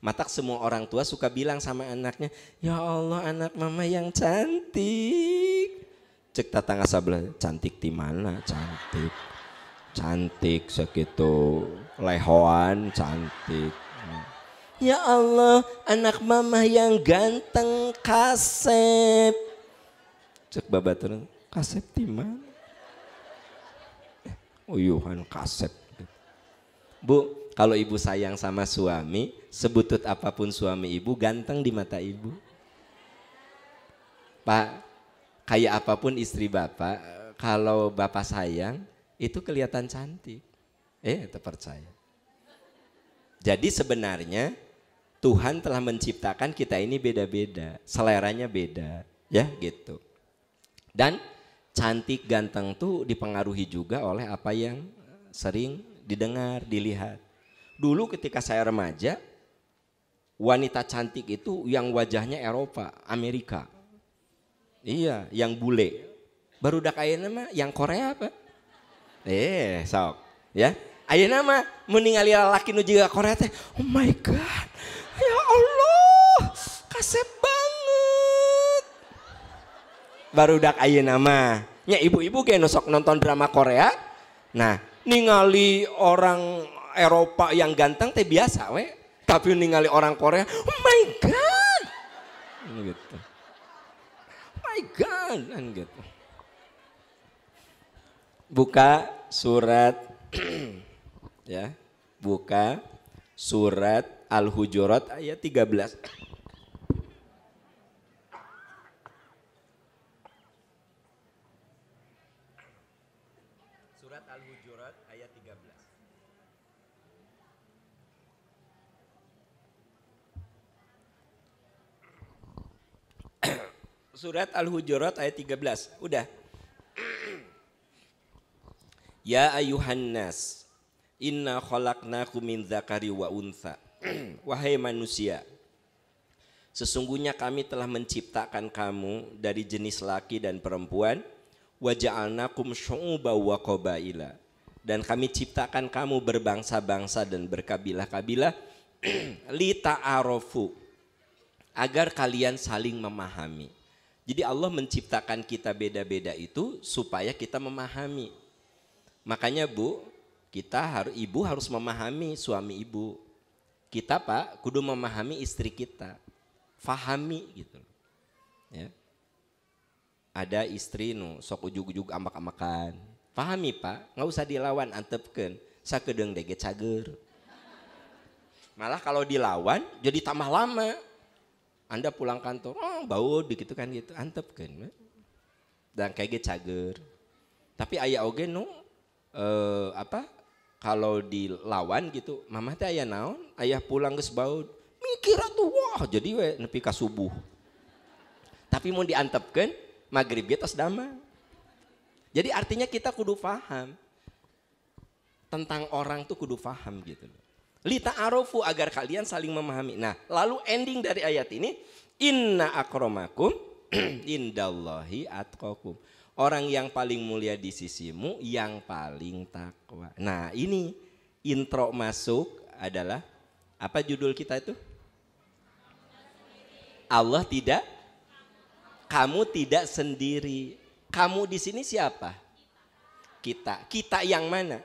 Matak semua orang tua suka bilang sama anaknya, ya Allah anak mama yang cantik. Cek tatangga sabelah, cantik di mana? Cantik. Cantik segitu, lehoan cantik. Ya Allah anak mama yang ganteng Kasep. Cek babaturan, Kasep di mana? Uyuhan Kasep. Bu, kalau ibu sayang sama suami, sebutut apapun suami ibu ganteng di mata ibu. Pak, kayak apapun istri bapak, kalau bapak sayang itu kelihatan cantik. Terpercaya. Jadi sebenarnya Tuhan telah menciptakan kita ini beda-beda, seleranya beda, ya gitu. Dan cantik ganteng tuh dipengaruhi juga oleh apa yang sering didengar, dilihat. Dulu ketika saya remaja, wanita cantik itu yang wajahnya Eropa, Amerika. Iya, yang bule. Baru dak ayeuna mah yang Korea apa? Sok, ya. Ayeuna mah meningali lalaki nu jiga Korea teh. Oh my god. Ya Allah, kasep banget. Barudak ayeuna mah nya ibu-ibu ge sok nonton drama Korea. Nah, ningali orang Eropa yang ganteng teh biasa we. Tapi ningali orang Korea, oh my god. Gitu. Oh my god, kan gitu. Buka surat ya. Buka surat Al-Hujurat ayat 13. Surat Al-Hujurat ayat 13. Surat Al-Hujurat ayat 13. Udah. Ya ayuhan nas, inna khalaqnakum min dzakari wa untha. Wahai manusia, sesungguhnya kami telah menciptakan kamu dari jenis laki dan perempuan. Wa ja'alnakum syu'uban wa qabaila. Dan kami ciptakan kamu berbangsa-bangsa dan berkabilah-kabilah. Li ta'arofu, agar kalian saling memahami. Jadi Allah menciptakan kita beda-beda itu supaya kita memahami. Makanya Bu, ibu harus memahami suami ibu. Kita Pak kudu memahami istri kita. Fahami gitu. Ya. Ada istri nu sok ujug-ujug amak-amakan. Pahami Pak, nggak usah dilawan, antepkeun. Sakedeung dege cager. Malah kalau dilawan jadi tambah lama. Anda pulang kantor, bau begitu kan gitu, antepkeun. Dan kayak cager. Tapi aya oge nu kalau dilawan gitu, mamah teh aya naon, ayah pulang geus baud, mikir atuh wah jadi we nepi ka subuh. Tapi mau diantepkeun magrib ge tos damang. Jadi artinya kita kudu paham tentang orang tuh kudu paham gitu. Li ta'arufu, agar kalian saling memahami. Nah, lalu ending dari ayat ini, inna akramakum indallahi atqakum. Orang yang paling mulia di sisimu yang paling takwa. Nah ini intro masuk adalah apa judul kita itu? Allah tidak, kamu tidak sendiri. Kamu di sini siapa? Kita. Kita yang mana?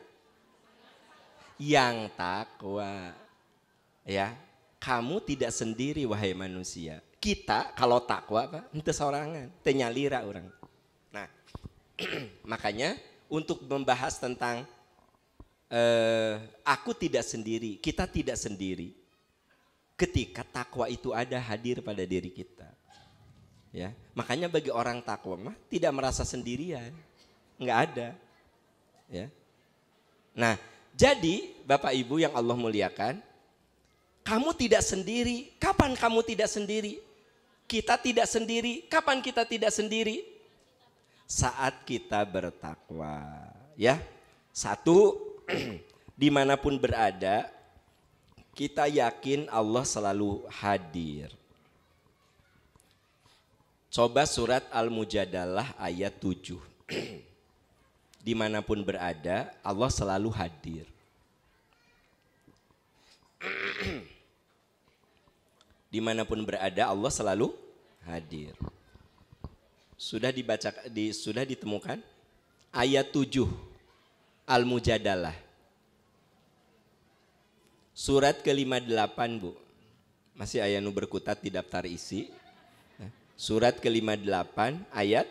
Yang takwa. Ya, kamu tidak sendiri wahai manusia. Kita kalau takwa apa? Henteu sorangan, teu nyalira urang. Nah, makanya untuk membahas tentang aku tidak sendiri, kita tidak sendiri. Ketika takwa itu ada hadir pada diri kita. Ya, makanya bagi orang takwa mah tidak merasa sendirian. Enggak ada. Ya. Nah, jadi Bapak Ibu yang Allah muliakan, kamu tidak sendiri. Kapan kamu tidak sendiri? Kita tidak sendiri. Kapan kita tidak sendiri? Saat kita bertakwa, ya. Satu, dimanapun berada, kita yakin Allah selalu hadir. Coba surat Al-Mujadalah ayat 7. dimanapun berada Allah selalu hadir. Dimanapun berada Allah selalu hadir. Sudah dibaca, sudah ditemukan ayat 7 Al-Mujadalah. Surat ke-58 Bu. Masih ayat nu berkutat di daftar isi. Surat ke-58 ayat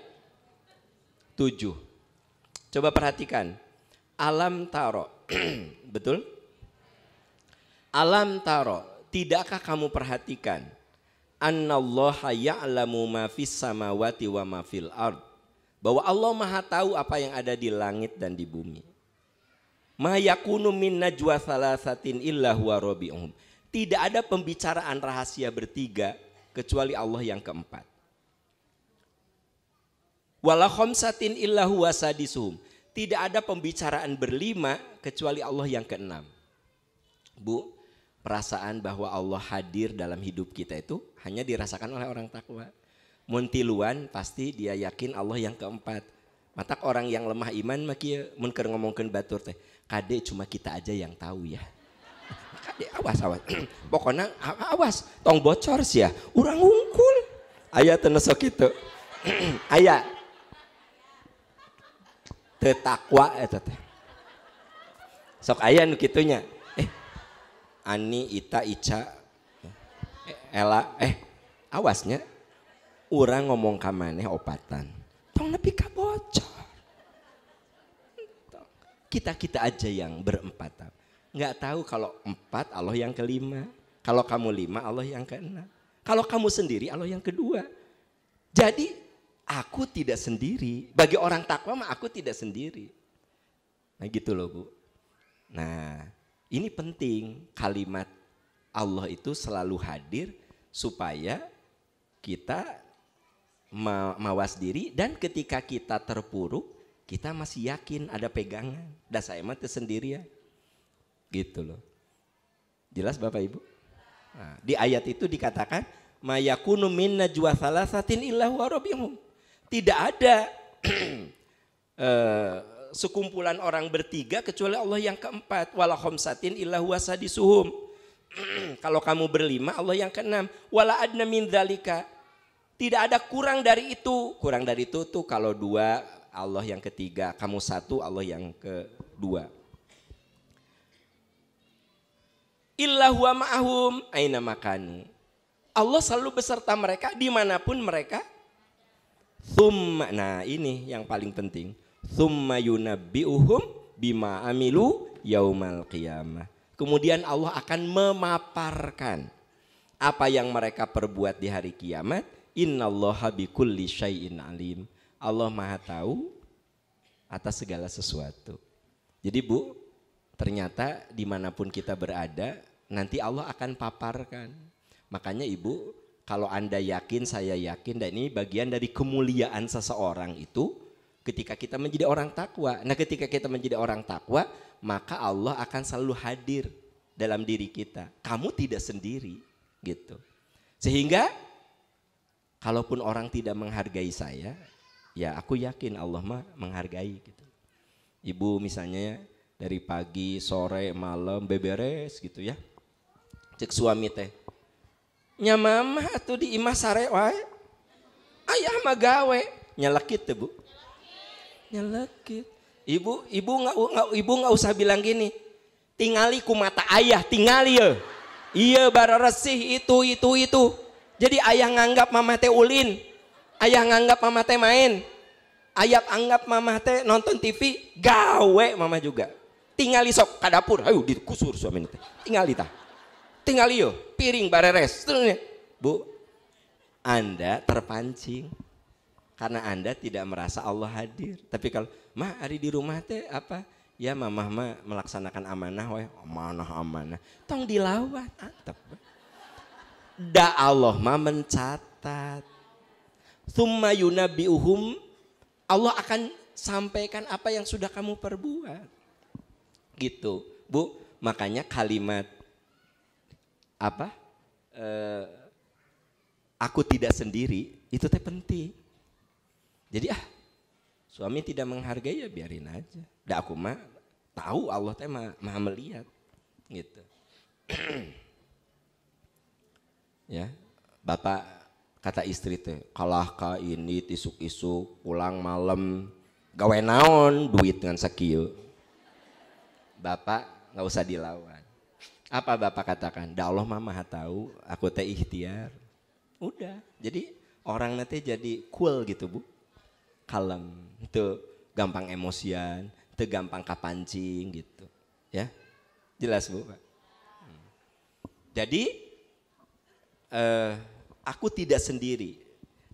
7. Coba perhatikan. Alam taro. Betul? Alam taro. Tidakkah kamu perhatikan? Annallaha ya'lamu ma fis samawati wa ma fil ard. Bahwa Allah Maha tahu apa yang ada di langit dan di bumi. Ma yakunu min najwa thalathatin illa huwa rabi'uhum. Tidak ada pembicaraan rahasia bertiga kecuali Allah yang keempat. Wala khamsatin illa huwa sadisuhum. Tidak ada pembicaraan berlima kecuali Allah yang keenam. Bu, perasaan bahwa Allah hadir dalam hidup kita itu hanya dirasakan oleh orang takwa. Muntiluan pasti dia yakin Allah yang keempat. Matak orang yang lemah iman makia mun keur ngomongkeun batur teh, kade cuma kita aja yang tahu ya. Kade awas. Pokoknya awas, tong bocor sia, urang hungkul. Aya teu sok kitu. Aya teu takwa eta teh. Sok aya nu kitunya. Ani, Ita, Ica, Ela, awasnya orang ngomong ka maneh opatan tong nepi ka bocor. Kita aja yang berempat, nggak tahu kalau empat Allah yang kelima, kalau kamu lima Allah yang keenam, kalau kamu sendiri Allah yang kedua. Jadi aku tidak sendiri. Bagi orang takwa mah aku tidak sendiri. Nah gitu loh Bu. Nah ini penting, kalimat Allah itu selalu hadir supaya kita mawas diri, dan ketika kita terpuruk kita masih yakin ada pegangan. Dan saya mah sendirian. Gitu loh. Jelas Bapak Ibu? Nah, di ayat itu dikatakan ma yakunu min najwa thalathatin illa huwa rabi'uhum. Tidak ada sekumpulan orang bertiga kecuali Allah yang keempat. Wala khamsatin illa huwa sadisuhum. Kalau kamu berlima Allah yang keenam. Wala adna min dzalika. Tidak ada kurang dari itu. Kurang dari itu tuh kalau dua Allah yang ketiga, kamu satu Allah yang kedua. Illa huwa ma'ahum aina makanu. Allah selalu beserta mereka dimanapun mereka. Thumma, nah ini yang paling penting. Thumma yunabbi'uhum bima amilu yaumal qiyamah. Kemudian Allah akan memaparkan apa yang mereka perbuat di hari kiamat. Innallaha bikulli syai'in alim. Allah Maha tahu atas segala sesuatu. Jadi Bu, ternyata dimanapun kita berada nanti Allah akan paparkan. Makanya Ibu, kalau Anda yakin, saya yakin, dan ini bagian dari kemuliaan seseorang itu ketika kita menjadi orang takwa. Nah ketika kita menjadi orang takwa, maka Allah akan selalu hadir dalam diri kita. Kamu tidak sendiri gitu. Sehingga kalaupun orang tidak menghargai saya, ya aku yakin Allah mah menghargai gitu. Ibu misalnya dari pagi, sore, malam beberes gitu ya. Cek suami teh, nya mama atuh di imah sare wae. Ayah mah gawe, nyelekit teh Bu. Nyelekit. Ibu nggak usah bilang gini. Tingali ku mata ayah, tingali ya. Iya bara resih itu. Jadi ayah nganggap mama teh ulin. Ayah nganggap mama teh main. Ayah anggap mama teh nonton TV, gawe mama juga. Tingali sok ka dapur, ayo dikusur suami teh. Tingali tah. Tingali yo, piring bareres. Bu, Anda terpancing karena Anda tidak merasa Allah hadir. Tapi kalau mah hari di rumah teh apa? Ya mamah mah melaksanakan amanah wae, amanah. Tong dilawat, antep. Da Allah mah mencatat. Tsumma yunabbi'uhum, Allah akan sampaikan apa yang sudah kamu perbuat. Gitu, Bu. Makanya kalimat apa? Aku tidak sendiri itu teh penting. Jadi Suami tidak menghargai ya biarin aja. Da aku mah tahu Allah teh maha melihat gitu. Ya, bapak kata istri teh, kalah ka ini tisuk-isuk pulang malam gawe naon duit dengan sakieu. Bapak nggak usah dilawan. Apa bapak katakan? Da Allah mah maha tahu, aku teh ikhtiar. Udah, jadi orang nanti jadi cool gitu bu, kalem, itu gampang emosian, itu gampang kapancing gitu, ya, jelas bu. Jadi aku tidak sendiri,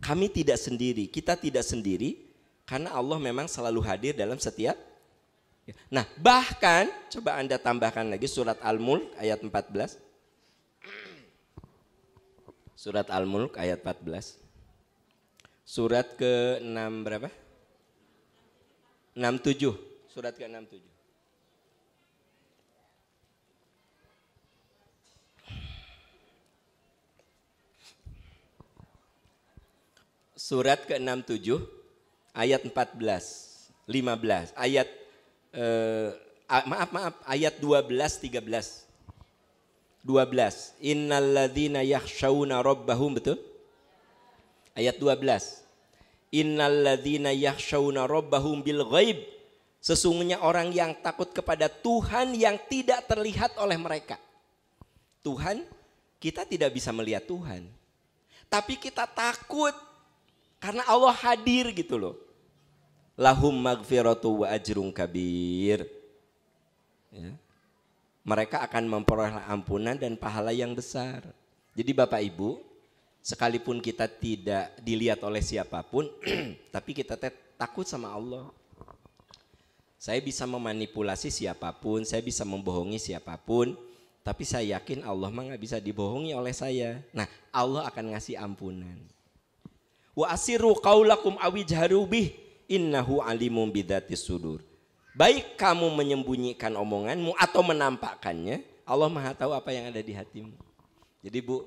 kami tidak sendiri, kita tidak sendiri, karena Allah memang selalu hadir dalam setiap. Nah bahkan coba anda tambahkan lagi surat Al-Mulk ayat 14. Surat Al-Mulk ayat 14. Surat ke-6 berapa? 67. Surat ke-67. Surat ke-67 ayat 14, 15, ayat ayat 12, 13. 12. Innalladzina yakhshawna rabbahum, betul? Ayat 12. Innalladzina yakhshawna rabbahum bil ghaib. Sesungguhnya orang yang takut kepada Tuhan yang tidak terlihat oleh mereka. Tuhan, kita tidak bisa melihat Tuhan. Tapi kita takut karena Allah hadir gitu loh. Lahum maghfiratu wa ajrun kabir. Ya. Mereka akan memperoleh ampunan dan pahala yang besar. Jadi Bapak Ibu, sekalipun kita tidak dilihat oleh siapapun, tapi kita takut sama Allah. Saya bisa memanipulasi siapapun, saya bisa membohongi siapapun, tapi saya yakin Allah mah gak bisa dibohongi oleh saya. Nah, Allah akan ngasih ampunan. Wa asirru qaulakum awijharu bih innahu alimum bidzatis sudur. Baik kamu menyembunyikan omonganmu atau menampakkannya, Allah maha tahu apa yang ada di hatimu. Jadi bu,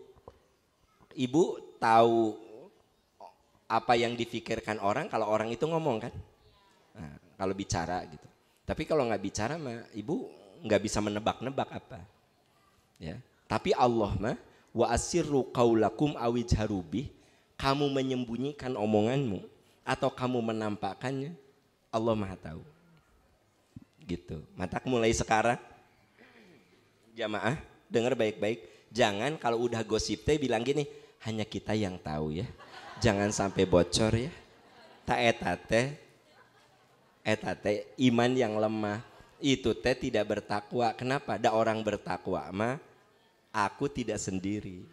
ibu tahu apa yang difikirkan orang kalau orang itu ngomong kan? Nah, kalau bicara gitu. Tapi kalau nggak bicara mah ibu nggak bisa menebak-nebak apa. Ya. Tapi Allah mah wa asirru qaulakum awijharu bih, kamu menyembunyikan omonganmu atau kamu menampakkannya, Allah maha tahu. Gitu. Maka mulai sekarang jamaah dengar baik-baik, jangan kalau udah gosip teh bilang gini, hanya kita yang tahu ya, jangan sampai bocor ya. Ta eta teh iman yang lemah, itu teh tidak bertakwa. Kenapa? Da orang bertakwa mah aku tidak sendiri,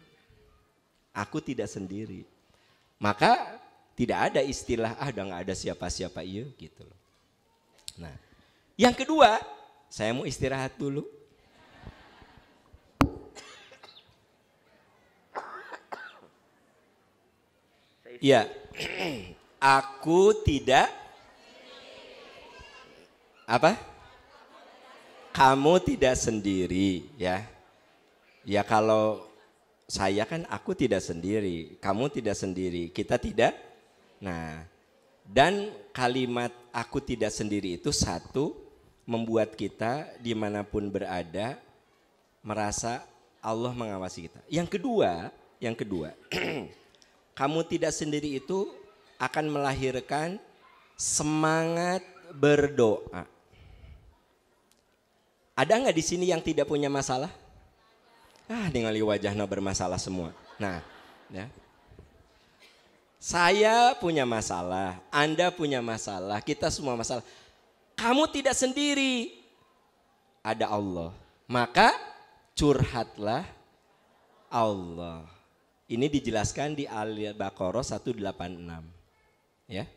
aku tidak sendiri. Maka tidak ada istilah udah nggak ada siapa-siapa iya gitu loh. Nah yang kedua, saya mau istirahat dulu. Ya, aku tidak apa? Kamu tidak sendiri ya. Ya kalau saya kan aku tidak sendiri, kamu tidak sendiri, kita tidak. Nah, dan kalimat aku tidak sendiri itu satu, membuat kita dimanapun berada merasa Allah mengawasi kita. Yang kedua, kamu tidak sendiri itu akan melahirkan semangat berdoa. Ada nggak di sini yang tidak punya masalah? Ningali wajahnya bermasalah semua. Nah, ya. Saya punya masalah, Anda punya masalah, kita semua masalah. Kamu tidak sendiri, ada Allah. Maka curhatlah Allah. Ini dijelaskan di Al-Baqarah 186. Ya.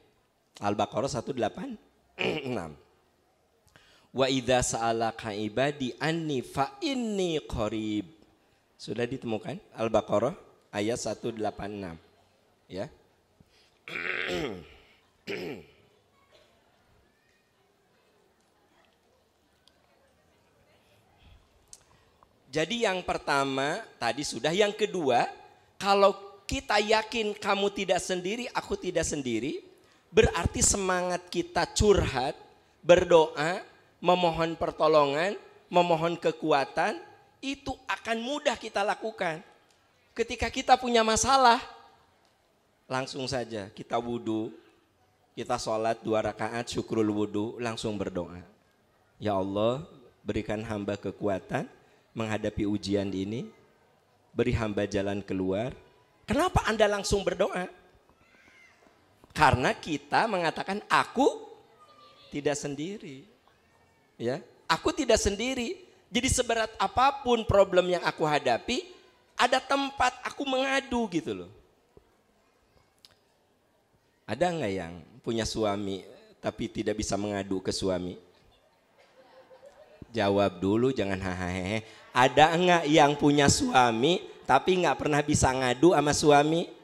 Al-Baqarah 186. Wa idza sa'alaka ibadi anni fa inni qarib. Sudah ditemukan Al-Baqarah ayat 186. Ya. Jadi yang pertama tadi sudah, yang kedua, kalau kita yakin kamu tidak sendiri, aku tidak sendiri, Berarti semangat kita curhat, berdoa, memohon pertolongan, memohon kekuatan, itu akan mudah kita lakukan. Ketika kita punya masalah, langsung saja kita wudhu, kita sholat 2 rakaat syukrul wudhu, langsung berdoa. Ya Allah, berikan hamba kekuatan menghadapi ujian ini, beri hamba jalan keluar. Kenapa Anda langsung berdoa? Karena kita mengatakan aku tidak sendiri. Ya, aku tidak sendiri. Jadi seberat apapun problem yang aku hadapi, ada tempat aku mengadu gitu loh. Ada nggak yang punya suami tapi tidak bisa mengadu ke suami? Jawab dulu, jangan hahaha. Ada nggak yang punya suami tapi nggak pernah bisa ngadu sama suami?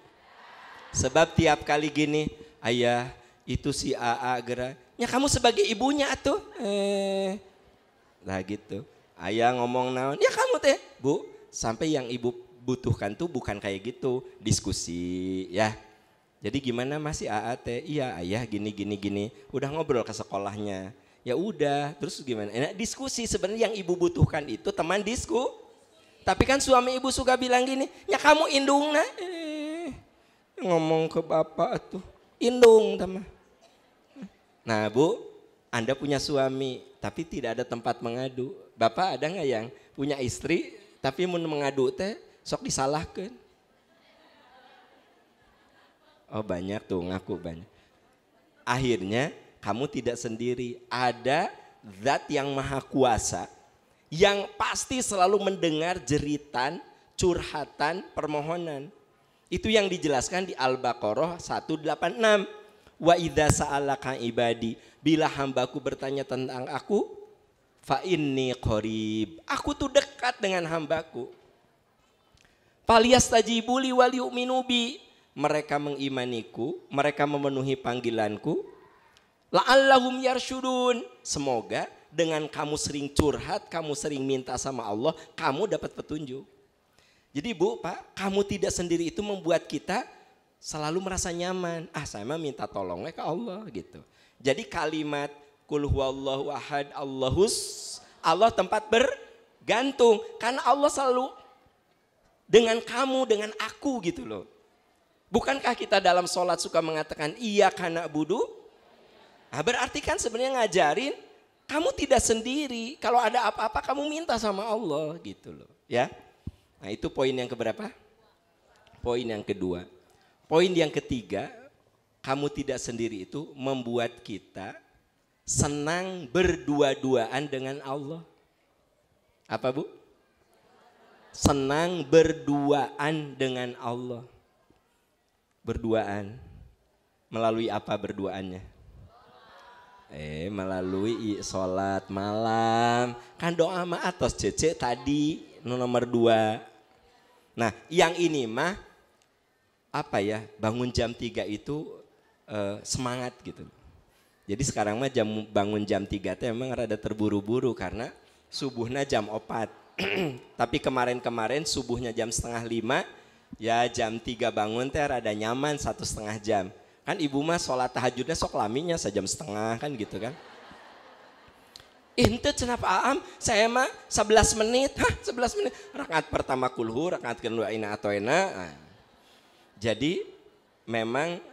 Sebab tiap kali gini, ayah itu si AA gerak. Ya kamu sebagai ibunya atuh. Lah gitu. Ayah ngomong naon, ya kamu teh, Bu, sampai yang ibu butuhkan tuh bukan kayak gitu, diskusi ya. Jadi gimana masih AA teh? Iya ayah gini. Udah ngobrol ke sekolahnya. Ya udah, terus gimana? Nah, diskusi sebenarnya yang ibu butuhkan itu teman Tapi kan suami ibu suka bilang gini, ya kamu indungna. Ngomong ke bapak tuh, indung teman. Nah Bu, Anda punya suami tapi tidak ada tempat mengadu. Bapak ada nggak yang punya istri tapi mau mengadu teh sok disalahkan? Oh banyak tuh, ngaku banyak. Akhirnya kamu tidak sendiri, ada zat yang maha kuasa yang pasti selalu mendengar jeritan, curhatan, permohonan. Itu yang dijelaskan di Al-Baqarah 186. Wa idza sa'alaka ibadi, bila hambaku bertanya tentang aku, fa inni qarib, aku tuh dekat dengan hambaku. Falyastajibu li wal yu'minu bi, mereka mengimaniku, mereka memenuhi panggilanku. La'allahum yarsyudun, semoga dengan kamu sering curhat, kamu sering minta sama Allah, kamu dapat petunjuk. Jadi Bu, Pak, kamu tidak sendiri itu membuat kita selalu merasa nyaman. Saya mah minta tolongnya ke Allah gitu. Jadi kalimat kul huwallahu ahad Allah tempat bergantung. Karena Allah selalu dengan kamu, dengan aku gitu loh. Bukankah kita dalam sholat suka mengatakan iya kana budu? Nah, berarti kan sebenarnya ngajarin kamu tidak sendiri. Kalau ada apa-apa kamu minta sama Allah gitu loh. Ya. Nah itu poin yang keberapa? Poin yang kedua. Poin yang ketiga, kamu tidak sendiri itu membuat kita senang berdua-duaan dengan Allah. Apa Bu? Senang berduaan dengan Allah. Berduaan. Melalui apa berduaannya? Melalui sholat malam. Kan doa mah atas cece tadi nomor 2. Nah yang ini mah apa ya, bangun jam 3 itu semangat gitu. Jadi sekarang mah bangun jam 3 itu emang rada terburu-buru karena subuhnya jam 4. Tapi kemarin subuhnya jam 4:30, ya jam 3 bangun teh rada nyaman 1,5 jam. Kan ibu mah sholat tahajudnya sok laminya sejam setengah kan gitu kan. Ente cenapa Aam, saya mah 11 menit. 11 menit. Rakaat pertama kulhu, rakaat kedua ina atoena. Nah. Jadi memang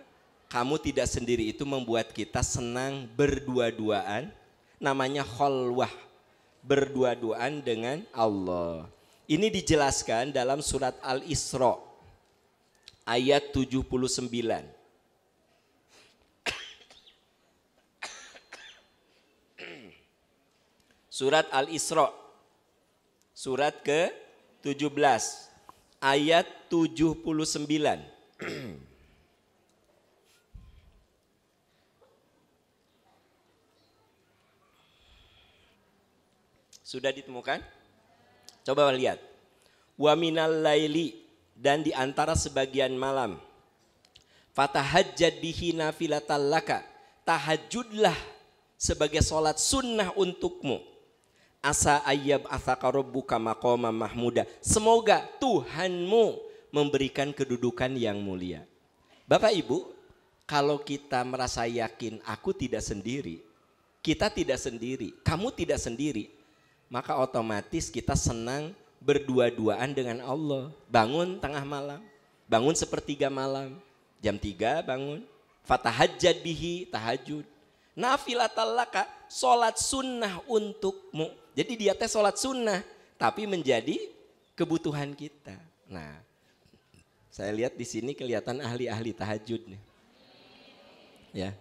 kamu tidak sendiri itu membuat kita senang berdua-duaan. Namanya kholwah, berdua-duaan dengan Allah. Ini dijelaskan dalam surat Al-Isra ayat 79. Surat Al-Isra, surat ke-17, ayat 79. Sudah ditemukan? Coba lihat. Wa minal laili, dan di antara sebagian malam. Fatahajjad bihi nafilatan laka, tahajudlah sebagai sholat sunnah untukmu. Asa ayyab athaka rabbuka maqama mahmuda. Semoga Tuhanmu memberikan kedudukan yang mulia. Bapak Ibu, kalau kita merasa yakin aku tidak sendiri, kita tidak sendiri, kamu tidak sendiri, maka otomatis kita senang berdua-duaan dengan Allah. Bangun tengah malam, bangun sepertiga malam, jam 3 bangun, fatahajjad bihi, tahajud, nafilatal laka, sholat sunnah untukmu. Jadi dia teh sholat sunnah, tapi menjadi kebutuhan kita. Nah, saya lihat di sini kelihatan ahli-ahli tahajud nih. Ya,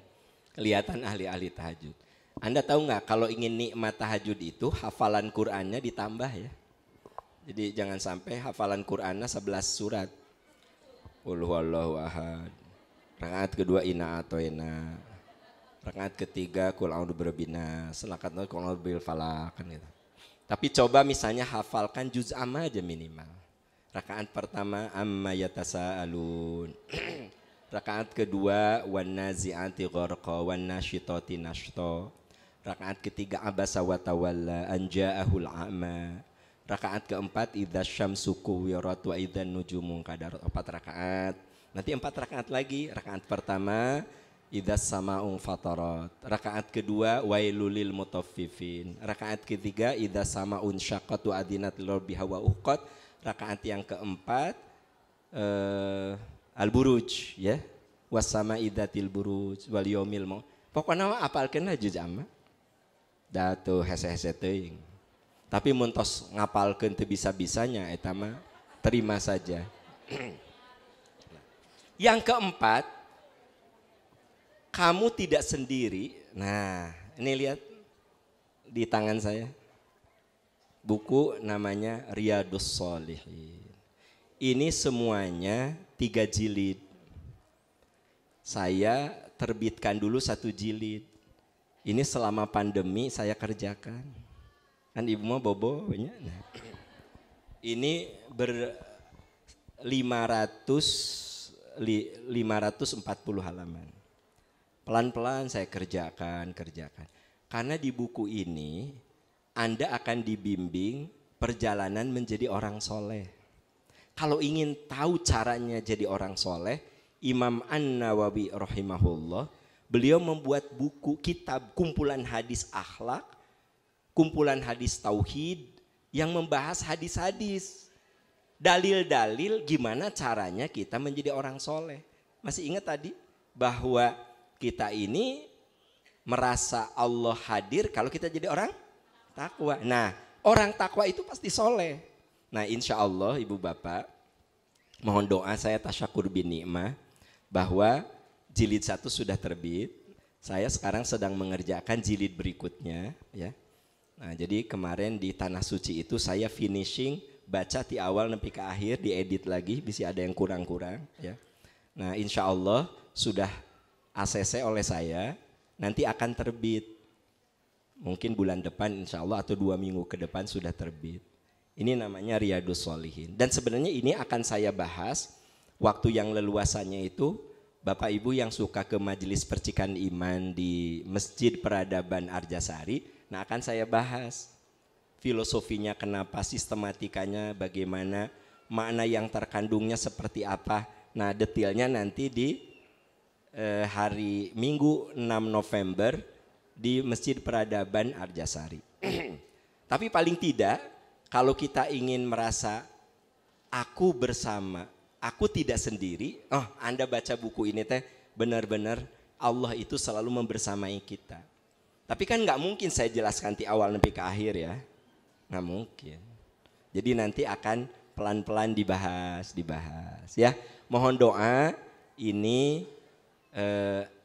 kelihatan ahli-ahli tahajud. Anda tahu nggak kalau ingin nikmat tahajud itu hafalan Qur'annya ditambah ya. Jadi jangan sampai hafalan Qur'annya 11 surat. Qul huwallahu ahad. Rakaat kedua inna atoina. Rakaat ketiga qul a'udzu birabbin nas. Rakaat kedua qul a'udzu bil falaq kan gitu. Tapi coba misalnya hafalkan juz amma aja minimal. Rakaat pertama amma yatasaalun. Rakaat kedua wan nazi'ati gharqa wan nasyitati nashta. Rakaat ketiga abasa wa tawalla an ja'ahul a'ma. Rakaat keempat idza syamsu kuwirat wa idzan nujumu qadar. 4 rakaat. Nanti 4 rakaat lagi. Rakaat pertama idza sama'u fatarat. Rakaat kedua wailul lil mutaffifin. Rakaat ketiga idza sama'un syaqqat wa adinat lirabbiha wa uqat. Rakaat yang keempat Al-Buruj ya. Wasama idzatil buruj wal yaumil maut. Pokoknya apalkeun juz amma. Da tuh hese-hese teuing. Tapi mun tos ngapalkeun teu bisa-bisanya eta mah terima saja. Yang keempat, kamu tidak sendiri. Nah, ini lihat di tangan saya. Buku namanya Riyadhus Shalihin. Ini semuanya 3 jilid. Saya terbitkan dulu 1 jilid. Ini selama pandemi saya kerjakan. Kan ibu mau bobo banyak. Nah. Ini 540 halaman. Pelan-pelan saya kerjakan. Karena di buku ini Anda akan dibimbing perjalanan menjadi orang soleh. Kalau ingin tahu caranya jadi orang soleh, Imam An-Nawawi rahimahullah, beliau membuat buku kitab kumpulan hadis akhlak, kumpulan hadis tauhid yang membahas hadis-hadis. Dalil-dalil gimana caranya kita menjadi orang soleh. Masih ingat tadi bahwa kita ini merasa Allah hadir kalau kita jadi orang takwa. Nah, orang takwa itu pasti soleh. Nah, insya Allah ibu bapak, mohon doa saya tasyakur bin ni'mah bahwa jilid 1 sudah terbit. Saya sekarang sedang mengerjakan jilid berikutnya ya. Nah, jadi kemarin di Tanah Suci itu saya finishing baca di awal sampai ke akhir, diedit lagi, bisa ada yang kurang-kurang ya. Nah, insya Allah sudah ACC oleh saya, nanti akan terbit. Mungkin bulan depan insya Allah atau 2 minggu ke depan sudah terbit. Ini namanya Riyadhus Shalihin. Dan sebenarnya ini akan saya bahas waktu yang leluasannya itu. Bapak Ibu yang suka ke majelis percikan iman di Masjid Peradaban Arjasari, nah akan saya bahas filosofinya kenapa, sistematikanya bagaimana, makna yang terkandungnya seperti apa. Nah detailnya nanti di hari Minggu 6 November di Masjid Peradaban Arjasari. Tapi paling tidak kalau kita ingin merasa aku bersama, aku tidak sendiri. Oh, Anda baca buku ini teh benar-benar Allah itu selalu membersamai kita. Tapi kan nggak mungkin saya jelaskan di awal sampai ke akhir ya, nggak mungkin. Jadi nanti akan pelan-pelan dibahas ya. Mohon doa ini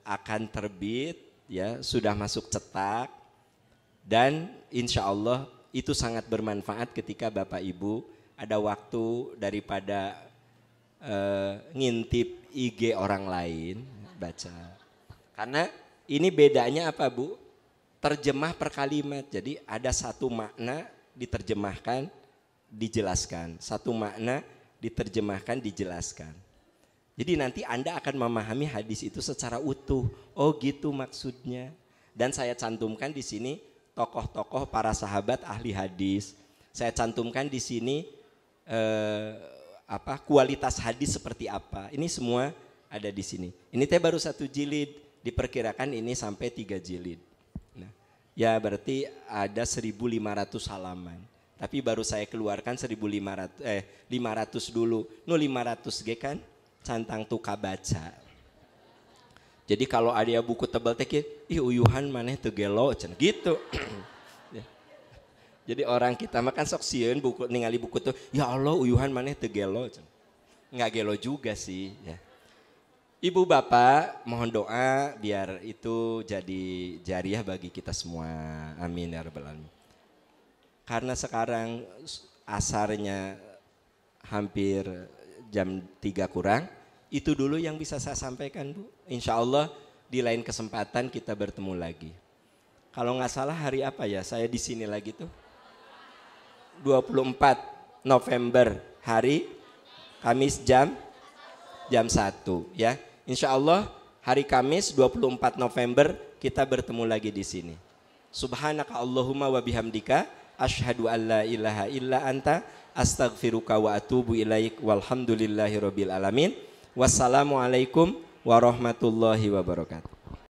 akan terbit ya, sudah masuk cetak dan insya Allah itu sangat bermanfaat ketika Bapak Ibu ada waktu daripada ngintip IG orang lain baca. Karena ini bedanya apa Bu? Terjemah per kalimat. Jadi ada satu makna diterjemahkan, dijelaskan. Satu makna diterjemahkan, dijelaskan. Jadi nanti Anda akan memahami hadis itu secara utuh. Oh gitu maksudnya. Dan saya cantumkan di sini tokoh-tokoh para sahabat ahli hadis. Saya cantumkan di sini kualitas hadis seperti apa. Ini semua ada di sini. Ini teh baru 1 jilid, diperkirakan ini sampai 3 jilid. Nah, ya berarti ada 1.500 halaman. Tapi baru saya keluarkan 500 dulu. 500 ge kan cantang tuka baca. Jadi kalau ada buku tebal teh ih uyuhan maneh teu gelo cenah gitu. Jadi orang kita makan sok sieun buku ningali buku tuh, ya Allah uyuhan maneh teu gelo. Enggak gelo juga sih ya. Ibu bapak mohon doa biar itu jadi jariah bagi kita semua. Amin ya rabbal alamin. Karena sekarang asarnya hampir jam 3 kurang, itu dulu yang bisa saya sampaikan Bu. Insya Allah di lain kesempatan kita bertemu lagi. Kalau nggak salah hari apa ya saya di sini lagi tuh? 24 November hari Kamis jam 1 ya. Insya Allah hari Kamis 24 November kita bertemu lagi di sini. Subhanaka Allahumma wa bihamdika asyhadu an la ilaha illa anta astaghfiruka wa atubu ilaik walhamdulillahi rabbil alamin. Wassalamualaikum warahmatullahi wabarakatuh.